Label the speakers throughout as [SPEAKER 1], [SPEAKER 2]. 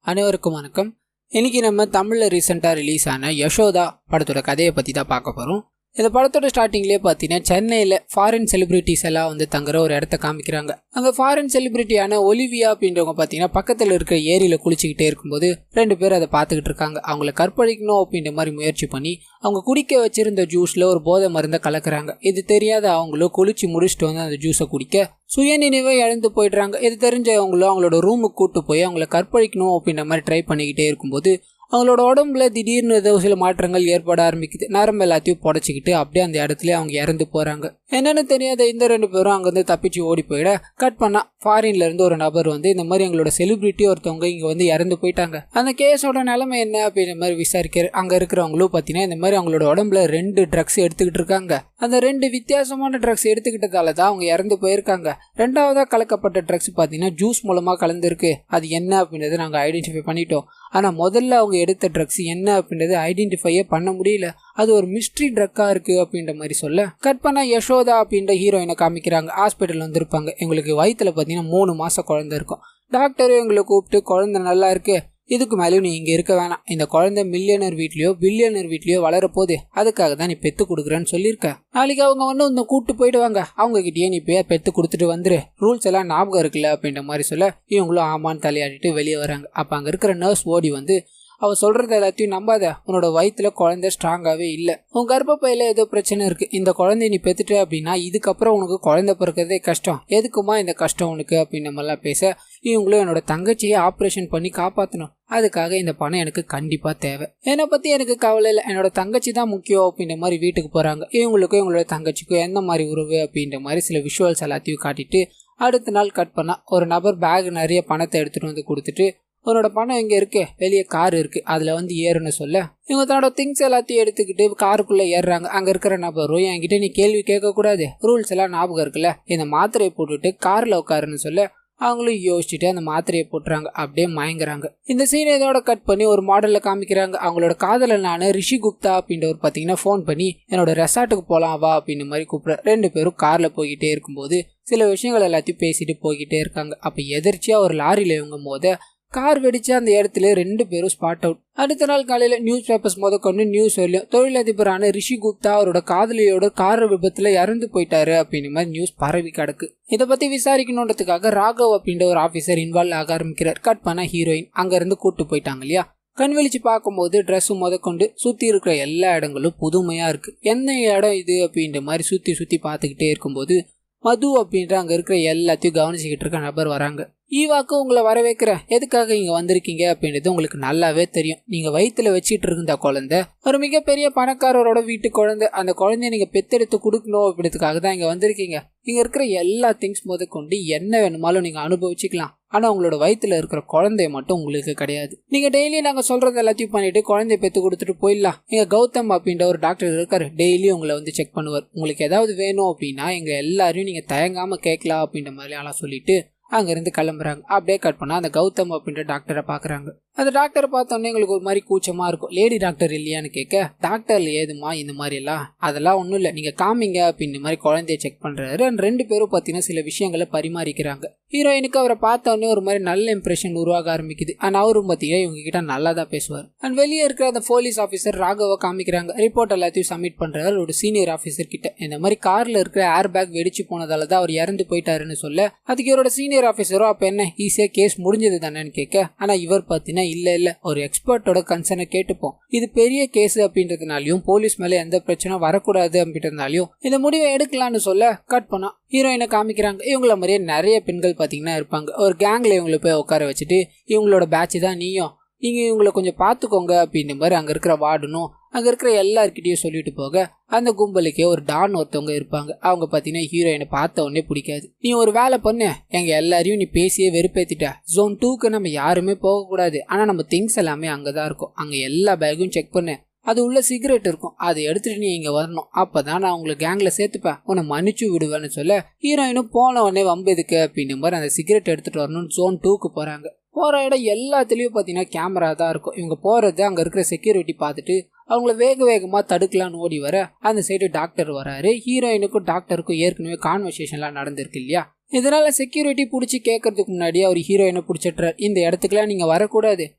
[SPEAKER 1] அனைவருக்கும் வணக்கம். இன்னைக்கு நம்ம தமிழில் ரீசெண்டாக ரிலீஸ் ஆன யசோதா படத்தோட கதையை பற்றி தான் பார்க்க போகிறோம். இந்த படத்தோட ஸ்டார்டிங்லேயே பார்த்தீங்கன்னா சென்னையில் ஃபாரின் செலிபிரிட்டிஸ் எல்லாம் வந்து தங்குற ஒரு இடத்த காமிக்கிறாங்க. அங்கே ஃபாரின் செலிபிரிட்டியான ஒலிவியா அப்படின்றவங்க பார்த்தீங்கன்னா பக்கத்தில் இருக்கிற ஏரியில் குளிச்சுக்கிட்டே இருக்கும்போது ரெண்டு பேர் அதை பார்த்துக்கிட்டு இருக்காங்க. அவங்கள கற்பழிக்கணும் அப்படின்ற மாதிரி முயற்சி பண்ணி அவங்க குடிக்க வச்சிருந்த ஜூஸில் ஒரு போதை மருந்தை கலக்குறாங்க. இது தெரியாத அவங்களும் குளிச்சு முடிச்சுட்டு வந்து அந்த ஜூஸை குடிக்க சுயநினைவை இழந்து போயிடுறாங்க. இது தெரிஞ்சவங்களும் அவங்களோட ரூமுக்கு கூட்டு போய் அவங்கள கற்பழிக்கணும் அப்படின்ற மாதிரி ட்ரை பண்ணிக்கிட்டே இருக்கும்போது அவங்களோட உடம்புல திடீர்னு ஏதோ சில மாற்றங்கள் ஏற்பட ஆரம்பிக்குது. நரம்பு எல்லாத்தையும் புடச்சிக்கிட்டு அப்படியே அந்த இடத்துல அவங்க இறந்து போறாங்க. என்னன்னு தெரியாத இந்த ரெண்டு பேரும் அங்கேருந்து தப்பிச்சு ஓடி போயிட கட் பண்ணா ஃபாரின்ல இருந்து ஒரு நபர் வந்து இந்த மாதிரி எங்களோட செலிபிரிட்டி ஒருத்தவங்க இங்க வந்து இறந்து போயிட்டாங்க, அந்த கேஸோட நிலைமை என்ன அப்படின்ற மாதிரி விசாரிக்கிற அங்க இருக்கிறவங்களும் பார்த்தீங்கன்னா இந்த மாதிரி அவங்களோட உடம்புல 2 ட்ரக்ஸ் எடுத்துக்கிட்டு இருக்காங்க. அந்த 2 வித்தியாசமான ட்ரக்ஸ் எடுத்துக்கிட்டதால தான் அவங்க இறந்து போயிருக்காங்க. 2வதா கலக்கப்பட்ட ட்ரக்ஸ் பார்த்தீங்கன்னா ஜூஸ் மூலமா கலந்துருக்கு. அது என்ன அப்படின்றத நாங்கள் ஐடென்டிஃபை பண்ணிட்டோம். ஆனால் முதல்ல அவங்க எடுத்த ட்ரக்ஸ் என்ன அப்படின்றது ஐடென்டிஃபையே பண்ண முடியல. அது ஒரு மிஸ்ட்ரி ட்ரக்கா இருக்கு அப்படின்ற மாதிரி சொல்ல கட் பண்ண யசோதா அப்படின்ற ஹீரோயினை காமிக்கிறாங்க. ஹாஸ்பிட்டல் வந்திருப்பாங்க. எங்களுக்கு வயிற்றுல பார்த்தீங்கன்னா 3 மாசம் குழந்தை இருக்கும். டாக்டரும் எங்களை கூப்பிட்டு குழந்தை நல்லா இருக்கு, இதுக்கு மேலேயும் நீ இங்கே இருக்க வேணாம், இந்த குழந்தை மில்லியனர் வீட்லையோ பில்லியனர் வீட்லையோ வளரப்போகுது, அதுக்காக தான் நீ பெற்று கொடுக்குறேன்னு சொல்லியிருக்க. நாளைக்கு அவங்க வந்து இந்த கூப்பிட்டு போயிடுவாங்க, அவங்க கிட்டேயே நீ போய் பெற்று கொடுத்துட்டு வந்துரு, ரூல்ஸ் எல்லாம் ஞாபகம் இருக்குல்ல அப்படின்ற மாதிரி சொல்ல இவங்களும் ஆமான்னு தலையாடிட்டு வெளியே வராங்க. அப்போ அங்கே இருக்கிற நர்ஸ் ஓடி வந்து அவள் சொல்கிறது எல்லாத்தையும் நம்பாத, உன்னோட வயிற்றுல குழந்தை ஸ்ட்ராங்காகவே இல்லை, உன் கர்ப்பப்பையில் ஏதோ பிரச்சனை இருக்குது, இந்த குழந்தைய நீ பெற்றுட்டு அப்படின்னா இதுக்கப்புறம் உனக்கு குழந்தை பிறக்கிறதே கஷ்டம், எதுக்குமா இந்த கஷ்டம் உனக்கு அப்படின்னு நம்மளாம் பேச இவங்களும் என்னோட தங்கச்சியை ஆப்ரேஷன் பண்ணி காப்பாற்றணும், அதுக்காக இந்த பணம் எனக்கு கண்டிப்பாக தேவை, என்னை பற்றி எனக்கு கவலை இல்லை, என்னோட தங்கச்சி தான் முக்கியம் அப்படின்ற மாதிரி வீட்டுக்கு போகிறாங்க. இவங்களுக்கும் இவங்களோட தங்கச்சிக்கும் எந்த மாதிரி உறவு அப்படின்ற மாதிரி சில விஷுவல்ஸ் எல்லாத்தையும் காட்டிட்டு அடுத்த நாள் கட் பண்ணால் ஒரு நபர் பேக் நிறைய பணத்தை எடுத்துகிட்டு வந்து கொடுத்துட்டு உன்னோட பணம் எங்கே இருக்கு, வெளியே கார் இருக்குது அதில் வந்து ஏறுன்னு சொல்ல இவங்க தன்னோட திங்ஸ் எல்லாத்தையும் எடுத்துக்கிட்டு காருக்குள்ளே ஏறுறாங்க. அங்கே இருக்கிற நபரும் என்கிட்ட நீ கேள்வி கேட்கக்கூடாது, ரூல்ஸ் எல்லாம் ஞாபகம் இருக்குல்ல, இந்த மாத்திரையை போட்டுட்டு காரில் உட்காருன்னு சொல்ல அவங்களும் யோசிச்சுட்டு அந்த மாத்திரையை போட்டுறாங்க. அப்படியே மயங்குறாங்க. இந்த சீனை இதோட கட் பண்ணி ஒரு மாடலில் காமிக்கிறாங்க. அவங்களோட காதலனான ரிஷி குப்தா அப்படின்றவர் பார்த்தீங்கன்னா ஃபோன் பண்ணி என்னோட ரெசார்ட்டுக்கு போகலாம் வா அப்படின்னு மாதிரி கூப்பிட்ற. 2 பேரும் காரில் போய்கிட்டே இருக்கும்போது சில விஷயங்கள் எல்லாத்தையும் பேசிட்டு போய்கிட்டே இருக்காங்க. அப்போ எதிர்ச்சியாக ஒரு லாரியில் இவங்க போத கார் வெடிச்சு அந்த இடத்துல 2 பேரும் ஸ்பாட் அவுட். அடுத்த நாள் காலையில நியூஸ் பேப்பர்ஸ் கொண்டு நியூஸ் வரலையும் தொழிலதிபரான ரிஷி குப்தா அவரோட காதலியோட கார் விபத்துல இறந்து போயிட்டாரு அப்படின்னு மாதிரி நியூஸ் பரவி கிடக்கு. இதை பத்தி விசாரிக்கணுன்றதுக்காக ராகவ் அப்படின்ற ஒரு ஆபீசர் இன்வால்வ் ஆக ஆரம்பிக்கிறார். கட் பண்ண ஹீரோயின் அங்க இருந்து கூட்டு போயிட்டாங்க இல்லையா. கண் வெளிச்சு பார்க்கும்போது ட்ரெஸ்ஸும் கொண்டு சுற்றி இருக்கிற எல்லா இடங்களும் புதுமையா இருக்கு. என்ன இடம் இது அப்படின்ற மாதிரி சுற்றி பார்த்துக்கிட்டே இருக்கும்போது மது அப்படின்ற அங்க இருக்கிற எல்லாத்தையும் கவனிச்சுக்கிட்டு இருக்க நபர் வராங்க. ஈவாக்கு உங்களை வர வைக்கிற, எதுக்காக இங்க வந்திருக்கீங்க அப்படின்றது உங்களுக்கு நல்லாவே தெரியும். நீங்க வயிற்றுல வச்சிட்டு இருந்த குழந்தை ஒரு மிகப்பெரிய பணக்காரரோட வீட்டு குழந்தை, அந்த குழந்தைய நீங்க பெத்தெடுத்து கொடுக்கணும் அப்படின்றதுக்காக தான் இங்க வந்திருக்கீங்க. இங்க இருக்கிற எல்லா திங்ஸ் கொண்டு என்ன வேணுமாலும் நீங்க அனுபவிச்சுக்கலாம், ஆனா உங்களோட வயிற்றுல இருக்கிற குழந்தைய மட்டும் உங்களுக்கு கிடையாது. நீங்க டெய்லி நாங்க சொல்றது எல்லாத்தையும் பண்ணிட்டு குழந்தைய பெத்து கொடுத்துட்டு போயிடலாம். இங்க கௌதம் அப்படின்ற ஒரு டாக்டர் இருக்காரு, டெய்லி உங்களை வந்து செக் பண்ணுவார். உங்களுக்கு ஏதாவது வேணும் அப்படின்னா எங்க எல்லாரையும் நீங்க தயங்காம கேட்கலாம் அப்படின்ற மாதிரி எல்லாம் சொல்லிட்டு அங்கிருந்து கிளம்புறாங்க. அப்படியே கட் பண்ணா அந்த கௌதம் அப்படின்ற டாக்டரை பாக்குறாங்க. அந்த டாக்டரை பார்த்தோன்னே எங்களுக்கு ஒரு மாதிரி கூச்சமா இருக்கும். லேடி டாக்டர் இல்லையான்னு கேட்க டாக்டர்ல ஏதுமா இந்த மாதிரி எல்லாம் அதெல்லாம் ஒன்றும் இல்லை, நீங்க காமிங்க அப்படின்னு மாதிரி குழந்தைய செக் பண்றாரு. 2 பேரும் பார்த்தீங்கன்னா சில விஷயங்களை பரிமாறிக்கிறாங்க. ஹீரோயினுக்கு அவரை பார்த்தோன்னே ஒரு மாதிரி நல்ல இம்ப்ரெஷன் உருவாக ஆரம்பிக்குது. அண்ட் அவரும் பார்த்தீங்கன்னா இவங்க கிட்ட நல்லா தான் பேசுவார். அண்ட் வெளியே இருக்கிற அந்த போலீஸ் ஆஃபீஸர் ராகவை காமிக்கிறாங்க. ரிப்போர்ட் எல்லாத்தையும் சப்மிட் பண்றாரு ஒரு சீனியர் ஆஃபீஸர் கிட்ட. இந்த மாதிரி கார்ல இருக்கிற ஏர் பேக் வெடிச்சு போனதால தான் அவர் இறந்து போயிட்டாருன்னு சொல்ல அதுக்கு இவரோட சீனியர் ஆஃபீஸரோ அப்ப என்ன ஈஸியா கேஸ் முடிஞ்சது தானேன்னு கேட்க, ஆனா இவர் பார்த்தீங்கன்னா இல்ல ஒரு எக்ஸ்பர்ட்டோட கன்சர்னை கேட்டுப்போம், இது பெரிய கேஸ் அப்படின்றதுனாலையும் போலீஸ் மேல எந்த பிரச்சனை வரக்கூடாது அப்படின்றதுனாலையும் இந்த முடிவை எடுக்கலாம்னு சொல்ல கட் பண்ணா ஹீரோயினை காமிக்கிறாங்க. இவங்கள மாதிரியே நிறைய பெண்கள் பார்த்தீங்கன்னா இருப்பாங்க. ஒரு கேங்ல இவங்களை போய் உட்கார வச்சுட்டு இவங்களோட பேட்ச் தான் நீயும், நீங்க இவங்களை கொஞ்சம் பார்த்துக்கோங்க அப்படின்னு மாதிரி அங்க இருக்கிற வார்டனும் அங்க இருக்கிற எல்லார்கிட்டையும் சொல்லிட்டு போக அந்த கும்பலுக்கே ஒரு டான் ஒருத்தவங்க இருப்பாங்க. அவங்க பார்த்தீங்கன்னா ஹீரோயினை பார்த்த உடனே பிடிக்காது. நீ ஒரு வேலை பண்ணு, எங்க எல்லாரையும் நீ பேசியே வெறுப்பேத்திட்ட, ஜோன் 2க்கு நம்ம யாருமே போகக்கூடாது, ஆனா நம்ம திங்ஸ் எல்லாமே அங்கதான் இருக்கும், அங்க எல்லா பேக்கும் செக் பண்ணு, அது உள்ள சிகரெட் இருக்கும், அதை எடுத்துட்டு நீ இங்க வரணும், அப்பதான் நான் உங்களை கேங்ல சேர்த்துப்பேன், உன்னை மன்னிச்சு விடுவேன்னு சொல்ல ஹீரோயினும் போன உடனே வம்பெதுக்கு அப்படின்னு மாதிரி அந்த சிகரெட் எடுத்துட்டு வரணும்னு ஜோன் 2க்கு போறாங்க. போற இடம் எல்லாத்துலயும் பாத்தீங்கன்னா கேமரா தான் இருக்கும். இவங்க போறது அங்க இருக்கிற செக்யூரிட்டி பார்த்துட்டு அவங்கள வேகமா தடுக்கலான்னு ஓடி வர அந்த சைடு டாக்டர் வராரு. ஹீரோயினுக்கும் டாக்டருக்கும் ஏற்கனவே கான்வர்சேஷன்லாம் நடந்திருக்கு இல்லையா. இதனால செக்யூரிட்டி பிடிச்சி கேட்கறதுக்கு முன்னாடி அவர் ஹீரோயினை பிடிச்சிட்றாரு. இந்த இடத்துக்குலாம் நீங்க வரக்கூடாது,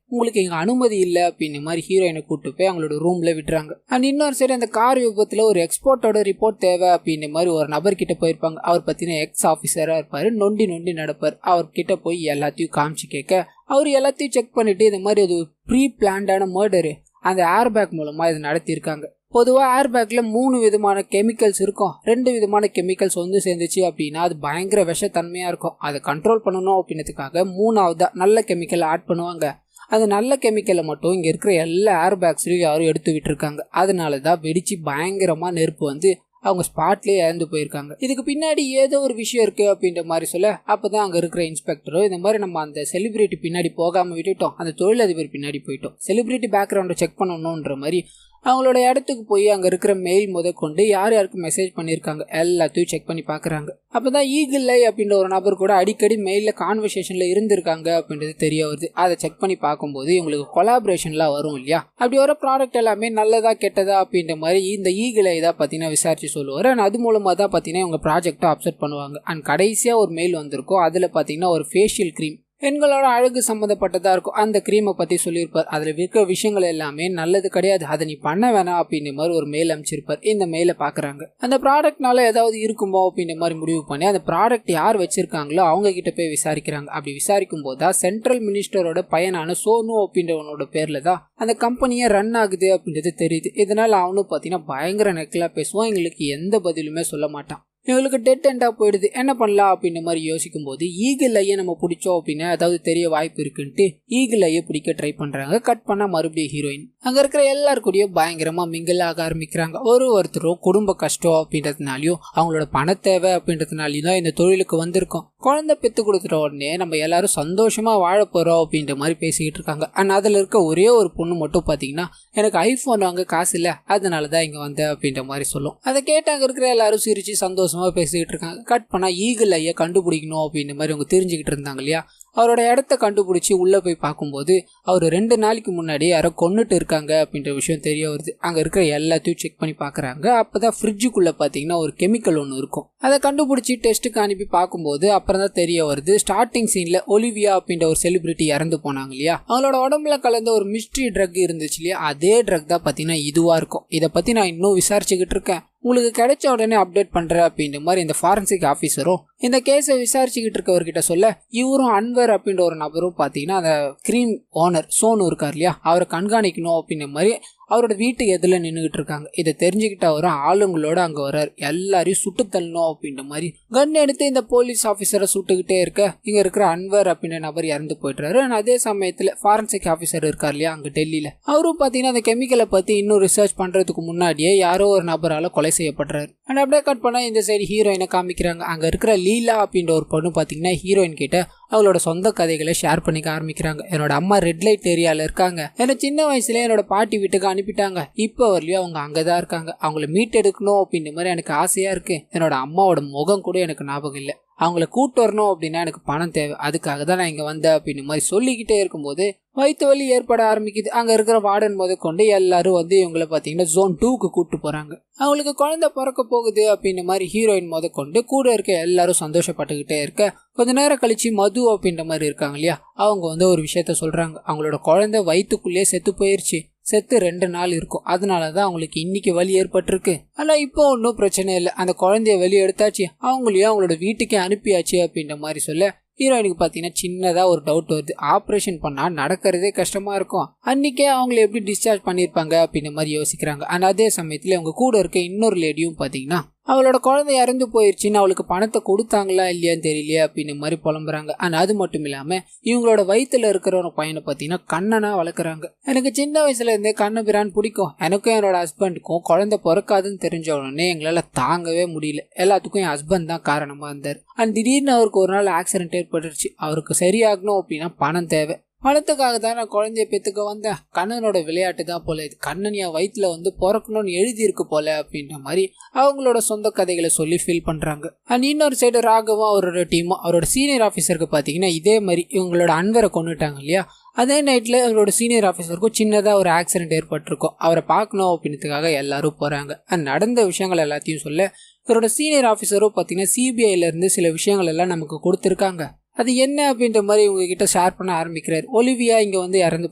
[SPEAKER 1] உங்களுக்கு எங்க அனுமதி இல்லை அப்படின்னு மாதிரி ஹீரோயினை கூப்பிட்டு போய் அவங்களோட ரூம்ல விட்டுறாங்க. அண்ட் இன்னொரு சைடு அந்த கார் விபத்துல ஒரு எக்ஸ்போர்ட்டோட ரிப்போர்ட் தேவை அப்படின்னு மாதிரி ஒரு நபர்கிட்ட போயிருப்பாங்க. அவர் பத்தின எக்ஸ் ஆஃபீஸரா இருப்பாரு, நொண்டி நொண்டி நடப்பார். அவர்கிட்ட போய் எல்லாத்தையும் காமிச்சு கேட்க அவர் எல்லாத்தையும் செக் பண்ணிட்டு இந்த மாதிரி அது ப்ரீ பிளான்டான மர்டரு, அந்த ஏர்பேக் மூலமா இது நடத்தியிருக்காங்க. பொதுவாக ஏர்பேக்ல 3 விதமான கெமிக்கல்ஸ் இருக்கும். 2 விதமான கெமிக்கல்ஸ் வந்து சேர்ந்துச்சு அப்படின்னா அது பயங்கர விஷத்தன்மையா இருக்கும். அதை கண்ட்ரோல் பண்ணணும் அப்படின்றதுக்காக 3ஆவதா நல்ல கெமிக்கல் ஆட் பண்ணுவாங்க. அது நல்ல கெமிக்கலை மட்டும் இங்க இருக்கிற எல்லா ஏர்பேக்ஸ்லயும் யாரும் எடுத்து விட்டுருக்காங்க. அதனாலதான் வெடிச்சு பயங்கரமா நெருப்பு வந்து அவங்க ஸ்பாட்லயே இறந்து போயிருக்காங்க. இதுக்கு பின்னாடி ஏதோ ஒரு விஷயம் இருக்கு அப்படின்ற மாதிரி சொல்ல அப்பதான் அங்க இருக்கிற இன்ஸ்பெக்டரும் இந்த மாதிரி நம்ம அந்த செலிபிரிட்டி பின்னாடி போகாம விட்டுட்டோம், அந்த தொழிலதிபர் பின்னாடி போயிட்டோம், செலிபிரிட்டி பேக்ரவுண்டை செக் பண்ணணும்ன்ற மாதிரி அவங்களோட இடத்துக்கு போய் அங்க இருக்கிற மெயில் முதற்கொண்டு யார் யாருக்கு மெசேஜ் பண்ணிருக்காங்க எல்லாத்தையும் செக் பண்ணி பாக்குறாங்க. அப்பதான் ஈகிள் ஐ அப்படின்ற ஒரு நபர் கூட அடிக்கடி மெயில கான்வர்சேஷன்ல இருந்திருக்காங்க அப்படின்றது தெரிய வருது. அதை செக் பண்ணி பார்க்கும்போது இவங்களுக்கு கொலாபரேஷன்லாம் வரும் இல்லையா, அப்படி வர ப்ராடக்ட் எல்லாமே நல்லதா கெட்டதா அப்படின்ற மாதிரி இந்த ஈகிள் ஐ தான் பாத்தீங்கன்னா விசாரிச்சு சொல்லுவாரு. அண்ட் அது மூலமா தான் பாத்தீங்கன்னா இவங்க ப்ராஜெக்டை அப்செட் பண்ணுவாங்க. அண்ட் கடைசியா ஒரு மெயில் வந்திருக்கும், அதுல பாத்தீங்கன்னா ஒரு ஃபேஷியல் கிரீம் பெண்களோட அழகு சம்மந்தப்பட்டதா இருக்கும். அந்த கிரீமை பத்தி சொல்லியிருப்பார். அதுல விற்கிற விஷயங்கள் எல்லாமே நல்லது கிடையாது, அதை நீ பண்ண வேணாம் அப்படின்ற மாதிரி ஒரு மெயில் அமைச்சிருப்பார். இந்த மெயிலை பாக்குறாங்க. அந்த ப்ராடக்ட்னால ஏதாவது இருக்குமோ அப்படின்ற மாதிரி முடிவு பண்ணி அந்த ப்ராடக்ட் யார் வச்சிருக்காங்களோ அவங்க கிட்ட போய் விசாரிக்கிறாங்க. அப்படி விசாரிக்கும் போதுதான் சென்ட்ரல் மினிஸ்டரோட பையனான சோனு அப்படின்றவனோட பேர்ல தான் அந்த கம்பெனியை ரன் ஆகுது அப்படின்றது தெரியுது. இதனால அவனும் பாத்தீங்கன்னா பயங்கர நெக்கலா பேசுவான், எங்களுக்கு எந்த பதிலுமே சொல்ல மாட்டான். இவங்களுக்கு டெட் எண்டா போயிடுது. என்ன பண்ணலாம் அப்படின்ற மாதிரி யோசிக்கும் போது ஈகிள் ஐயை நம்ம பிடிச்சோம் அப்படின்னா அதாவது தெரிய வாய்ப்பு இருக்குன்ட்டு ஈகிள் ஐயை பிடிக்க ட்ரை பண்றாங்க. கட் பண்ணா மறுபடியும் ஹீரோயின் அங்க இருக்கிற எல்லாருக்கூடயும் பயங்கரமா மிங்கிள் ஆக ஆரம்பிக்கிறாங்க. ஒருத்தரும் குடும்ப கஷ்டம் அப்படின்றதுனாலயும் அவங்களோட பண தேவை அப்படின்றதுனாலயும் தான் இந்த தொழிலுக்கு வந்திருக்கோம். குழந்தை பெத்து கொடுத்துட்ட உடனே நம்ம எல்லாரும் சந்தோஷமா வாழ போறோம் அப்படின்ற மாதிரி பேசிக்கிட்டு இருக்காங்க. ஆனா அதுல இருக்க ஒரே ஒரு பொண்ணு மட்டும் பாத்தீங்கன்னா எனக்கு ஐபோன் வாங்க காசு இல்ல, அதனாலதான் இங்க வந்தேன் அப்படின்ற மாதிரி சொல்லும். அதை கேட்டு அங்க இருக்கிற எல்லாரும் சிரிச்சு சந்தோஷமா பேசிக்கிட்டு இருக்காங்க. கட் பண்ணா ஈகிள் ஐயை கண்டுபிடிக்கணும் அப்படின்ற மாதிரி அவங்க தெரிஞ்சுக்கிட்டு இருந்தாங்க இல்லையா, அவரோட இடத்த கண்டுபிடிச்சி உள்ள போய் பார்க்கும்போது அவர் 2 நாளைக்கு முன்னாடி யாரோ கொன்னுட்டு இருக்காங்க அப்படின்ற விஷயம் தெரிய வருது. அங்க இருக்கிற எல்லாத்தையும் செக் பண்ணி பாக்குறாங்க. அப்பதான் ஃப்ரிட்ஜுக்குள்ள பாத்தீங்கன்னா ஒரு கெமிக்கல் ஒன்று இருக்கும். அதை கண்டுபிடிச்சி டெஸ்ட்டுக்கு அனுப்பி பார்க்கும்போது அப்புறம் தான் தெரிய வருது ஸ்டார்டிங் சீன்ல ஒலிவியா அப்படின்ற ஒரு செலிபிரிட்டி இறந்து போனாங்க இல்லையா, அவங்களோட உடம்புல கலந்த ஒரு மிஸ்ட்ரி ட்ரக் இருந்துச்சு இல்லையா, அதே ட்ரக் தான் பாத்தீங்கன்னா இதுவா இருக்கும். இதை பத்தி நான் இன்னும் விசாரிச்சுக்கிட்டு இருக்கேன், உங்களுக்கு கிடைச்ச உடனே அப்டேட் பண்றேன் அப்படின்ற மாதிரி இந்த ஃபாரன்சிக் ஆஃபீஸரும் இந்த கேஸை விசாரிச்சுக்கிட்டு இருக்கவர்கிட்ட சொல்ல இவரும் அன்வர் அப்படின்ற ஒரு நபரும் பாத்தீங்கன்னா அந்த கிரீம் ஓனர் சோனு இருக்கார் இல்லையா, அவரை கண்காணிக்கணும் அப்படின்ற மாதிரி அவரோட வீட்டு எதில் நின்றுகிட்டு இருக்காங்க. இதை தெரிஞ்சுக்கிட்ட அவரும் ஆளுங்களோட அங்க வர்றாரு. எல்லாரையும் சுட்டு தள்ளணும் அப்படின்ற மாதிரி கன் எடுத்து இந்த போலீஸ் ஆஃபீஸரை சுட்டுக்கிட்டே இருக்க இங்க இருக்கிற அன்வர் அப்படின்ற நபர் இறந்து போயிட்டுறாரு. அதே சமயத்துல ஃபாரன்சிக் ஆஃபீஸர் இருக்கார் இல்லையா அங்க டெல்லியில, அவரும் பாத்தீங்கன்னா அந்த கெமிக்கலை பத்தி இன்னும் ரிசர்ச் பண்றதுக்கு முன்னாடியே யாரோ ஒரு நபரால கொலை செய்யப்படுறாரு. அண்ட் அப்படியே கட் பண்ணா இந்த சைடு ஹீரோயினை காமிக்கிறாங்க. அங்க இருக்கிற லீலா அப்படின்ற ஒரு பொண்ணு பாத்தீங்கன்னா ஹீரோயின் கிட்ட அவளோட சொந்த கதைகளை ஷேர் பண்ணிக்க ஆரம்பிக்கிறாங்க. என்னோட அம்மா ரெட் லைட் ஏரியால இருக்காங்க, என்ன சின்ன வயசுல என்னோட பாட்டி வீட்டுக்கு அனுப்பிட்டாங்க, இப்ப வரலையும் அவங்க அங்கதான் இருக்காங்க, அவங்கள மீட் எடுக்கணும் அப்படின்ற மாதிரி எனக்கு ஆசையா இருக்கு, என்னோட அம்மாவோட முகம் கூட எனக்கு ஞாபகம் இல்லை, அவங்கள கூட்டு வரணும் அப்படின்னா எனக்கு பணம் தேவை, அதுக்காக தான் நான் இங்க வந்தேன் அப்படின்னு மாதிரி சொல்லிக்கிட்டே இருக்கும்போது வயிற்று வலி ஏற்பட ஆரம்பிக்குது. அங்க இருக்கிற வார்டன் முதற்கொண்டு எல்லாரும் வந்து இவங்களை பாத்தீங்கன்னா ஜோன் 2க்கு கூட்டு போறாங்க. அவங்களுக்கு குழந்தை பிறக்க போகுது அப்படின்ற மாதிரி ஹீரோயின் முதற்கொண்டு கூட இருக்க எல்லாரும் சந்தோஷப்பட்டுக்கிட்டே இருக்க கொஞ்ச நேரம் கழிச்சு மது அப்படின்ற மாதிரி இருக்காங்க இல்லையா, அவங்க வந்து ஒரு விஷயத்த சொல்றாங்க. அவங்களோட குழந்தை வயிற்றுக்குள்ளேயே செத்து போயிருச்சு, செத்து 2 நாள் இருக்கும், அதனாலதான் அவங்களுக்கு இன்னைக்கு வலி ஏற்பட்டிருக்கு. ஆனா இப்போ ஒன்னும் பிரச்சனை இல்லை, அந்த குழந்தைய வெளியே எடுத்தாச்சு, அவங்களையும் அவங்களோட வீட்டுக்கே அனுப்பியாச்சு அப்படின்ற மாதிரி சொல்ல ஹீரோயினுக்கு பாத்தீங்கன்னா சின்னதா ஒரு டவுட் வருது. ஆப்ரேஷன் பண்ணா நடக்கிறதே கஷ்டமா இருக்கும், அன்னைக்கே அவங்களை எப்படி டிஸ்சார்ஜ் பண்ணிருப்பாங்க அப்படின்ற மாதிரி யோசிக்கிறாங்க. ஆனா அதே சமயத்துல அவங்க கூட இருக்க இன்னொரு லேடியும் பாத்தீங்கன்னா அவளோட குழந்தை இறந்து போயிருச்சுன்னு அவளுக்கு பணத்தை கொடுத்தாங்களா இல்லையான்னு தெரியலையே அப்படின்னு மாதிரி புலம்புறாங்க. ஆனா அது மட்டும் இல்லாம இவங்களோட வயிற்றுல இருக்கிற ஒரு பையனை பாத்தீங்கன்னா கண்ணனா வளர்க்குறாங்க. எனக்கு சின்ன வயசுல இருந்தே கண்ணபிரான் பிடிக்கும், எனக்கும் என்னோட ஹஸ்பண்டுக்கும் குழந்தை பிறக்காதுன்னு தெரிஞ்ச உடனே எங்களால தாங்கவே முடியல, எல்லாத்துக்கும் என் ஹஸ்பண்ட் தான் காரணமா இருந்தார். அண்ட் திடீர்னு அவருக்கு ஒரு நாள் ஆக்சிடென்ட் ஏற்பட்டுருச்சு, அவருக்கு சரியாகணும் அப்படின்னா பணம் தேவை, பணத்துக்காக தான் நான் குழந்தைய பெத்துக்க வந்தேன், கண்ணனோட விளையாட்டு தான் போல இது, கண்ணன் என் வயிற்றுல வந்து பிறக்கணும்னு எழுதியிருக்கு போல அப்படின்ற மாதிரி அவங்களோட சொந்த கதைகளை சொல்லி ஃபீல் பண்றாங்க. அண்ட் இன்னொரு சைடு ராகவும் அவரோட டீமும் அவரோட சீனியர் ஆஃபீஸருக்கு பாத்தீங்கன்னா இதே மாதிரி இவங்களோட அன்வரை கொண்டுட்டாங்க இல்லையா, அதே நைட்ல அவரோட சீனியர் ஆஃபீஸருக்கும் சின்னதா ஒரு ஆக்சிடென்ட் ஏற்பட்டிருக்கும், அவரை பார்க்கணும் அப்படின்றதுக்காக எல்லாரும் போறாங்க. அண்ட் நடந்த விஷயங்கள் எல்லாத்தையும் சொல்ல இவரோட சீனியர் ஆஃபீஸரோ பார்த்தீங்கன்னா சிபிஐல இருந்து சில விஷயங்கள் எல்லாம் நமக்கு கொடுத்துருக்காங்க. அது என்ன அப்படின்ற மாதிரி உங்ககிட்ட ஷேர் பண்ண ஆரம்பிக்கிறார். ஒலிவியா இங்கே வந்து இறந்து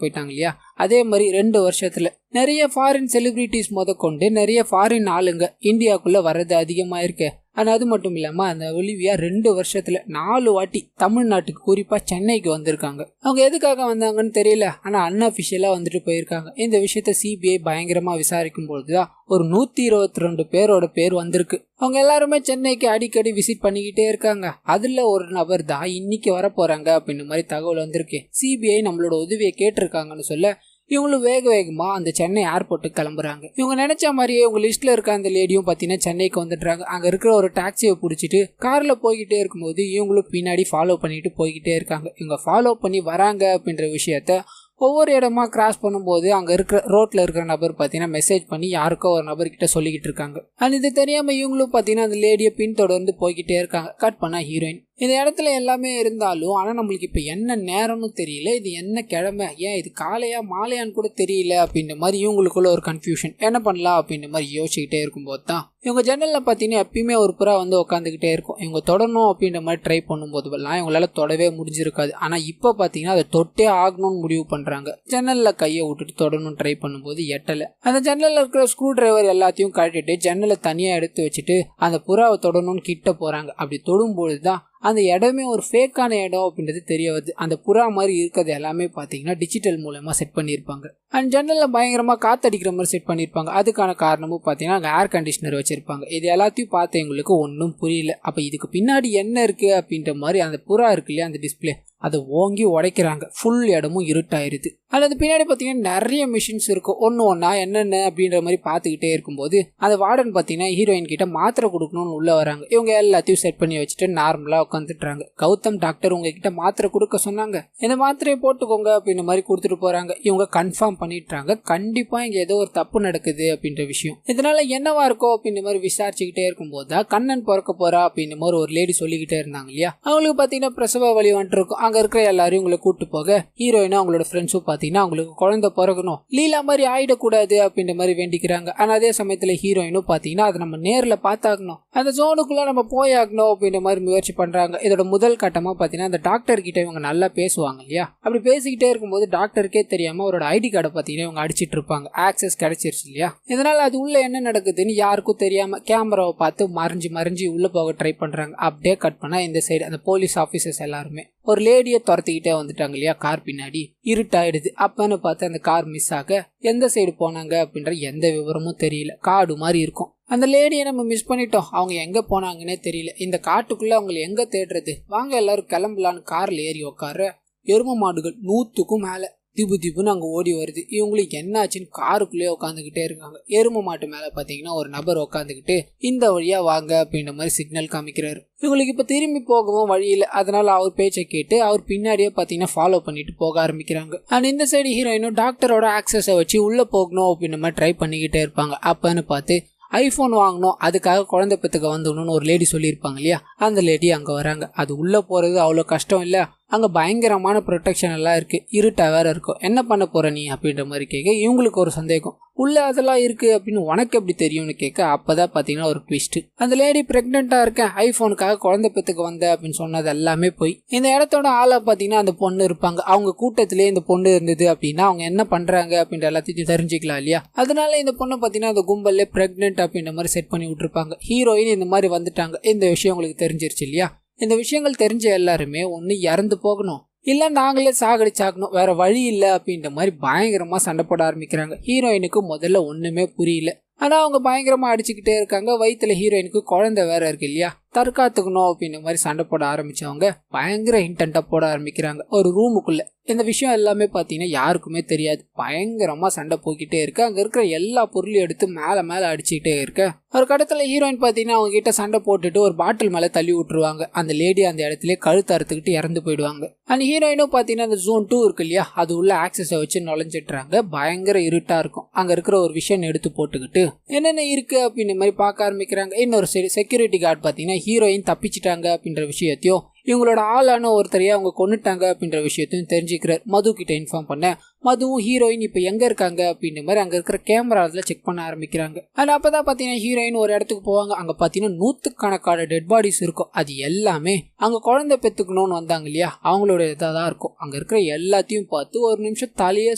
[SPEAKER 1] போயிட்டாங்க இல்லையா, அதே மாதிரி 2 வருஷத்துல நிறைய ஃபாரின் செலிபிரிட்டிஸ் முதற்கொண்டு நிறைய ஃபாரின் ஆளுங்க இந்தியாவுக்குள்ள வர்றது அதிகமாக இருக்கு. ஆனால் அது மட்டும் இல்லாமல் அந்த ஒலிவியா 2 வருஷத்துல 4 வாட்டி தமிழ்நாட்டுக்கு குறிப்பாக சென்னைக்கு வந்திருக்காங்க. அவங்க எதுக்காக வந்தாங்கன்னு தெரியல, ஆனால் அன்அஃபிஷியலாக வந்துட்டு போயிருக்காங்க. இந்த விஷயத்த சிபிஐ பயங்கரமாக விசாரிக்கும் பொழுதுதான் ஒரு 122 பேரோட பேர் வந்திருக்கு. அவங்க எல்லாருமே சென்னைக்கு அடிக்கடி விசிட் பண்ணிக்கிட்டே இருக்காங்க. அதுல ஒரு நபர் தான் இன்னைக்கு வர போறாங்க அப்படின்னு மாதிரி தகவல் வந்திருக்கு. சிபிஐ நம்மளோட உதவியை கேட்டிருக்காங்கன்னு சொல்ல இவங்களும் வேக வேகமா அந்த சென்னை ஏர்போர்ட்டுக்கு கிளம்புறாங்க. இவங்க நினைச்ச மாதிரியே உங்க லிஸ்ட்ல இருக்க அந்த லேடியும் பார்த்தீங்கன்னா சென்னைக்கு வந்துடுறாங்க. அங்க இருக்கிற ஒரு டாக்ஸியை பிடிச்சிட்டு கார்ல போய்கிட்டே இருக்கும்போது இவங்களும் பின்னாடி ஃபாலோ பண்ணிட்டு போய்கிட்டே இருக்காங்க. இவங்க ஃபாலோ பண்ணி வராங்க அப்படின்ற விஷயத்த ஒவ்வொரு இடமா கிராஸ் பண்ணும்போது அங்கே இருக்கிற ரோட்டில் இருக்கிற நபர் பார்த்தீங்கன்னா மெசேஜ் பண்ணி யாருக்கோ ஒரு நபர்கிட்ட சொல்லிக்கிட்டு இருக்காங்க. அண்ட் இது தெரியாமல் இவங்களும் பார்த்தீங்கன்னா அந்த லேடியை பின்தொடர்ந்து போய்கிட்டே இருக்காங்க. கட் பண்ணா ஹீரோயின் இந்த இடத்துல எல்லாமே இருந்தாலும் ஆனால் நம்மளுக்கு இப்போ என்ன நேரம்னு தெரியல, இது என்ன கிழமை, ஏன் இது காலையா மாலையான்னு கூட தெரியல அப்படின்ற மாதிரி இவங்களுக்குள்ள ஒரு கன்ஃபியூஷன். என்ன பண்ணலாம் அப்படின்ற மாதிரி யோசிச்சுக்கிட்டே இருக்கும்போது தான் இவங்க ஜன்னலில் பார்த்தீங்கன்னா எப்பயுமே ஒரு புறா வந்து உட்காந்துக்கிட்டே இருக்கும். இவங்க தொடரணும் அப்படின்ற மாதிரி ட்ரை பண்ணும்போதுலாம் இவங்களால தொடவே முடிஞ்சிருக்காது. ஆனால் இப்போ பார்த்தீங்கன்னா அதை தொட்டே ஆகணும்னு முடிவு பண்ணுறாங்க. ஜன்னலில் கையை விட்டுட்டு தொடரணும்னு ட்ரை பண்ணும்போது எட்டலை. அந்த ஜன்னலில் இருக்கிற ஸ்க்ரூ டிரைவர் எல்லாத்தையும் கழட்டிட்டு ஜன்னலை தனியாக எடுத்து வச்சுட்டு அந்த புறாவை தொடரணும்னு கிட்ட போகிறாங்க. அப்படி தொடும்போது தான் அந்த இடமே ஒரு ஃபேக்கான இடம் அப்படின்றது தெரிய வருது. அந்த புறா மாதிரி இருக்கிறது எல்லாமே பார்த்தீங்கன்னா டிஜிட்டல் மூலமாக செட் பண்ணியிருப்பாங்க. அண்ட் ஜன்னலில் பயங்கரமாக காற்றடிக்கிற மாதிரி செட் பண்ணியிருப்பாங்க. அதுக்கான காரணமும் பார்த்தீங்கன்னா அங்கே ஏர் கண்டிஷனர் வச்சுருப்பாங்க. இது எல்லாத்தையும் பார்த்து எங்களுக்கு ஒன்றும் புரியல. அப்போ இதுக்கு பின்னாடி என்ன இருக்குது அப்படின்ற மாதிரி அந்த புறா இருக்கு இல்லையா, அந்த டிஸ்பிளே அதை ஓங்கி உடைக்கிறாங்க. ஃபுல் இடமும் இருட்டாயிருது. அது பின்னாடி பார்த்தீங்கன்னா நிறைய மிஷின்ஸ் இருக்கும். ஒன்று ஒன்றா என்னென்ன அப்படின்ற மாதிரி பார்த்துக்கிட்டே இருக்கும்போது அந்த வார்டன் பார்த்தீங்கன்னா ஹீரோயின் கிட்ட மாத்திரை கொடுக்கணும்னு உள்ளே வராங்க. இவங்க எல்லாத்தையும் செட் பண்ணி வச்சுட்டு நார்மலாக உட்காந்துட்டுறாங்க. கௌதம் டாக்டர் உங்ககிட்ட மாத்திரை கொடுக்க சொன்னாங்க, இந்த மாத்திரையை போட்டுக்கோங்க அப்படின்ற மாதிரி கொடுத்துட்டு போகிறாங்க. இவங்க கன்ஃபார்ம் பண்ணிட்டுறாங்க கண்டிப்பாக இங்கே ஏதோ ஒரு தப்பு நடக்குது அப்படின்ற விஷயம். இதனால என்னவா இருக்கோ அப்படின்ற மாதிரி விசாரிச்சுக்கிட்டே இருக்கும்போது தான் கண்ணன் பிறக்க போறா அப்படின்ற மாதிரி ஒரு லேடி சொல்லிக்கிட்டே இருந்தாங்க இல்லையா. அவங்களுக்கு பார்த்தீங்கன்னா பிரசவ வலி வந்துட்டு இருக்கும். அங்கே இருக்கிற எல்லாரையும் உங்களை கூட்டு போக ஹீரோயினும் அவங்களோட ஃப்ரெண்ட்ஸும் பார்த்தீங்கன்னா அவங்களுக்கு குழந்தை பிறக்கணும், லீலா மாதிரி ஆயிடக்கூடாது அப்படின்ற மாதிரி வேண்டிக்கிறாங்க. ஆனால் அதே சமயத்தில் ஹீரோயினும் பார்த்தீங்கன்னா அதை நம்ம நேரில் பார்த்தாகணும், அந்த ஜோனுக்குள்ள நம்ம போயாகணும் அப்படின்ற மாதிரி முயற்சி பண்றாங்க. இதோட முதல் கட்டமாக பார்த்தீங்கன்னா அந்த டாக்டர் கிட்ட இவங்க நல்லா பேசுவாங்க இல்லையா. அப்படி பேசிக்கிட்டே இருக்கும்போது டாக்டருக்கே தெரியாம அவரோட ஐடி கார்டை பார்த்தீங்கன்னா இவங்க அடிச்சிட்டு இருப்பாங்க. ஆக்சஸ் கிடைச்சிருச்சு இல்லையா. இதனால அது உள்ள என்ன நடக்குதுன்னு யாருக்கும் தெரியாம கேமராவை பார்த்து மறைஞ்சு உள்ள போக ட்ரை பண்றாங்க. அப்படியே கட் பண்ணா இந்த சைடு அந்த போலீஸ் ஆபீசர்ஸ் எல்லாருமே ஒரு லேடியை துரத்திக்கிட்டே வந்துட்டாங்க இல்லையா. கார் பின்னாடி இருட்டாயிடுது. அப்பன்னு பார்த்து அந்த கார் மிஸ் ஆக எந்த சைடு போனாங்க அப்படின்ற எந்த விவரமும் தெரியல. காடு மாதிரி இருக்கும். அந்த லேடியை நம்ம மிஸ் பண்ணிட்டோம், அவங்க எங்க போனாங்கன்னே தெரியல. இந்த காட்டுக்குள்ள அவங்களை எங்க தேடுறது, வாங்க எல்லாரும் கிளம்பலான்னு கார்ல ஏறி உட்கார எரும மாடுகள் 100க்கும் மேல திபுன்னு அங்கே ஓடி வருது. இவங்களுக்கு என்ன ஆச்சுன்னு காருக்குள்ளேயே உட்காந்துக்கிட்டே இருக்காங்க. எரும மாட்டு மேலே பார்த்தீங்கன்னா ஒரு நபர் உட்காந்துக்கிட்டு இந்த வழியா வாங்க அப்படின்ற மாதிரி சிக்னல் காமிக்கிறாரு. இவங்களுக்கு இப்போ திரும்பி போகவும் வழியில், அதனால அவர் பேச்சை கேட்டு அவர் பின்னாடியே பார்த்தீங்கன்னா ஃபாலோ பண்ணிட்டு போக ஆரம்பிக்கிறாங்க. அண்ட் இந்த சைடு ஹீரோயினும் டாக்டரோட ஆக்சஸை வச்சு உள்ளே போகணும் அப்படின்ற மாதிரி ட்ரை பண்ணிக்கிட்டே இருப்பாங்க. அப்பன்னு பார்த்து ஐஃபோன் வாங்கணும், அதுக்காக குழந்தை பெற்றுக்க வந்துடணும்னு ஒரு லேடி சொல்லியிருப்பாங்க இல்லையா. அந்த லேடி அங்கே வராங்க. அது உள்ளே போகிறது அவ்வளோ கஷ்டம் இல்லை, அங்கே பயங்கரமான ப்ரொடெக்ஷன் எல்லாம் இருக்குது, இருட்டா வேற இருக்கும், என்ன பண்ண போகிற நீ அப்படின்ற மாதிரி கேட்க இவங்களுக்கு ஒரு சந்தேகம், உள்ளே அதெல்லாம் இருக்குது அப்படின்னு உனக்கு எப்படி தெரியும்னு கேட்க அப்போ தான் பார்த்தீங்கன்னா ஒரு ட்விஸ்ட்டு. அந்த லேடி ப்ரெக்னெண்ட்டாக இருக்கேன், ஐஃபோனுக்காக குழந்தை பெற்றுக்க வந்த அப்படின்னு சொன்னது எல்லாமே போய். இந்த இடத்தோட ஆளாக பார்த்தீங்கன்னா அந்த பொண்ணு இருப்பாங்க. அவங்க கூட்டத்திலே இந்த பொண்ணு இருந்தது அப்படின்னா அவங்க என்ன பண்ணுறாங்க அப்படின்ற எல்லாத்தையும் தெரிஞ்சுக்கலாம் இல்லையா. அதனால இந்த பொண்ணை பார்த்தீங்கன்னா அந்த கும்பல்லே ப்ரெக்னென்ட் அப்படின்ற மாதிரி செட் பண்ணி விட்டுருப்பாங்க. ஹீரோயின் இந்த மாதிரி வந்துட்டாங்க, இந்த விஷயம் உங்களுக்கு தெரிஞ்சிருச்சு இல்லையா. இந்த விஷயங்கள் தெரிஞ்ச எல்லாருமே ஒன்று இறந்து போகணும், இல்லை நாங்களே சாகடிச்சாக்கணும், வேற வழி இல்லை அப்படின்ற மாதிரி பயங்கரமாக சண்டை போட ஆரம்பிக்கிறாங்க. ஹீரோயினுக்கு முதல்ல ஒன்றுமே புரியல, ஆனால் அவங்க பயங்கரமாக அடிச்சுக்கிட்டே இருக்காங்க. வயிற்றுல ஹீரோயினுக்கு குழந்தை வேற இருக்கு இல்லையா. தற்காத்துக்கணும் அப்படின்ற மாதிரி சண்டை போட ஆரம்பிச்சவங்க பயங்கர இன்டென்ட்டாக போட ஆரம்பிக்கிறாங்க ஒரு ரூமுக்குள்ள. இந்த விஷயம் எல்லாமே பார்த்தீங்கன்னா யாருக்குமே தெரியாது. பயங்கரமாக சண்டை போய்கிட்டே இருக்கு. அங்கே இருக்கிற எல்லா பொருளையும் எடுத்து மேலே அடிச்சுக்கிட்டே இருக்க ஒரு கடத்தில் ஹீரோயின் பார்த்தீங்கன்னா அவங்க கிட்ட சண்டை போட்டுட்டு ஒரு பாட்டில் மேலே தள்ளி விட்டுருவாங்க. அந்த லேடி அந்த இடத்துல கழுத்து அறுத்துக்கிட்டு இறந்து போயிடுவாங்க. அந்த ஹீரோயினும் பார்த்தீங்கன்னா அந்த Zone 2 இருக்கு இல்லையா, அது உள்ள ஆக்சஸை வச்சு நுழைஞ்சிட்டுறாங்க. பயங்கர இருட்டாக இருக்கும். அங்கே இருக்கிற ஒரு விஷயம் எடுத்து போட்டுக்கிட்டு என்னென்ன இருக்கு அப்படின்னு மாதிரி பார்க்க ஆரம்பிக்கிறாங்க. இன்னொரு சைடு செக்யூரிட்டி கார்டு பார்த்தீங்கன்னா ஹீரோயின் தப்பிச்சிட்டாங்க அப்படின்ற விஷயத்தையும் இவங்களோட ஆளான ஒருத்தரையே அவங்க கொண்டுட்டாங்க அப்படின்ற விஷயத்தையும் தெரிஞ்சுக்கிறார். மது கிட்ட இன்ஃபார்ம் பண்ண மதுவும் ஹீரோயின் இப்போ எங்கே இருக்காங்க அப்படின்ற மாதிரி அங்கே இருக்கிற கேமராவில் செக் பண்ண ஆரம்பிக்கிறாங்க. ஆனால் அப்போ தான் பார்த்தீங்கன்னா ஹீரோயின் ஒரு இடத்துக்கு போவாங்க. அங்கே பார்த்தீங்கன்னா 100கணக்கான டெட் பாடிஸ் இருக்கும். அது எல்லாமே அங்கே குழந்தை பெற்றுக்கணும்னு வந்தாங்க இல்லையா, அவங்களோட இதாக தான் இருக்கும். அங்கே இருக்கிற எல்லாத்தையும் பார்த்து ஒரு நிமிஷம் தலையே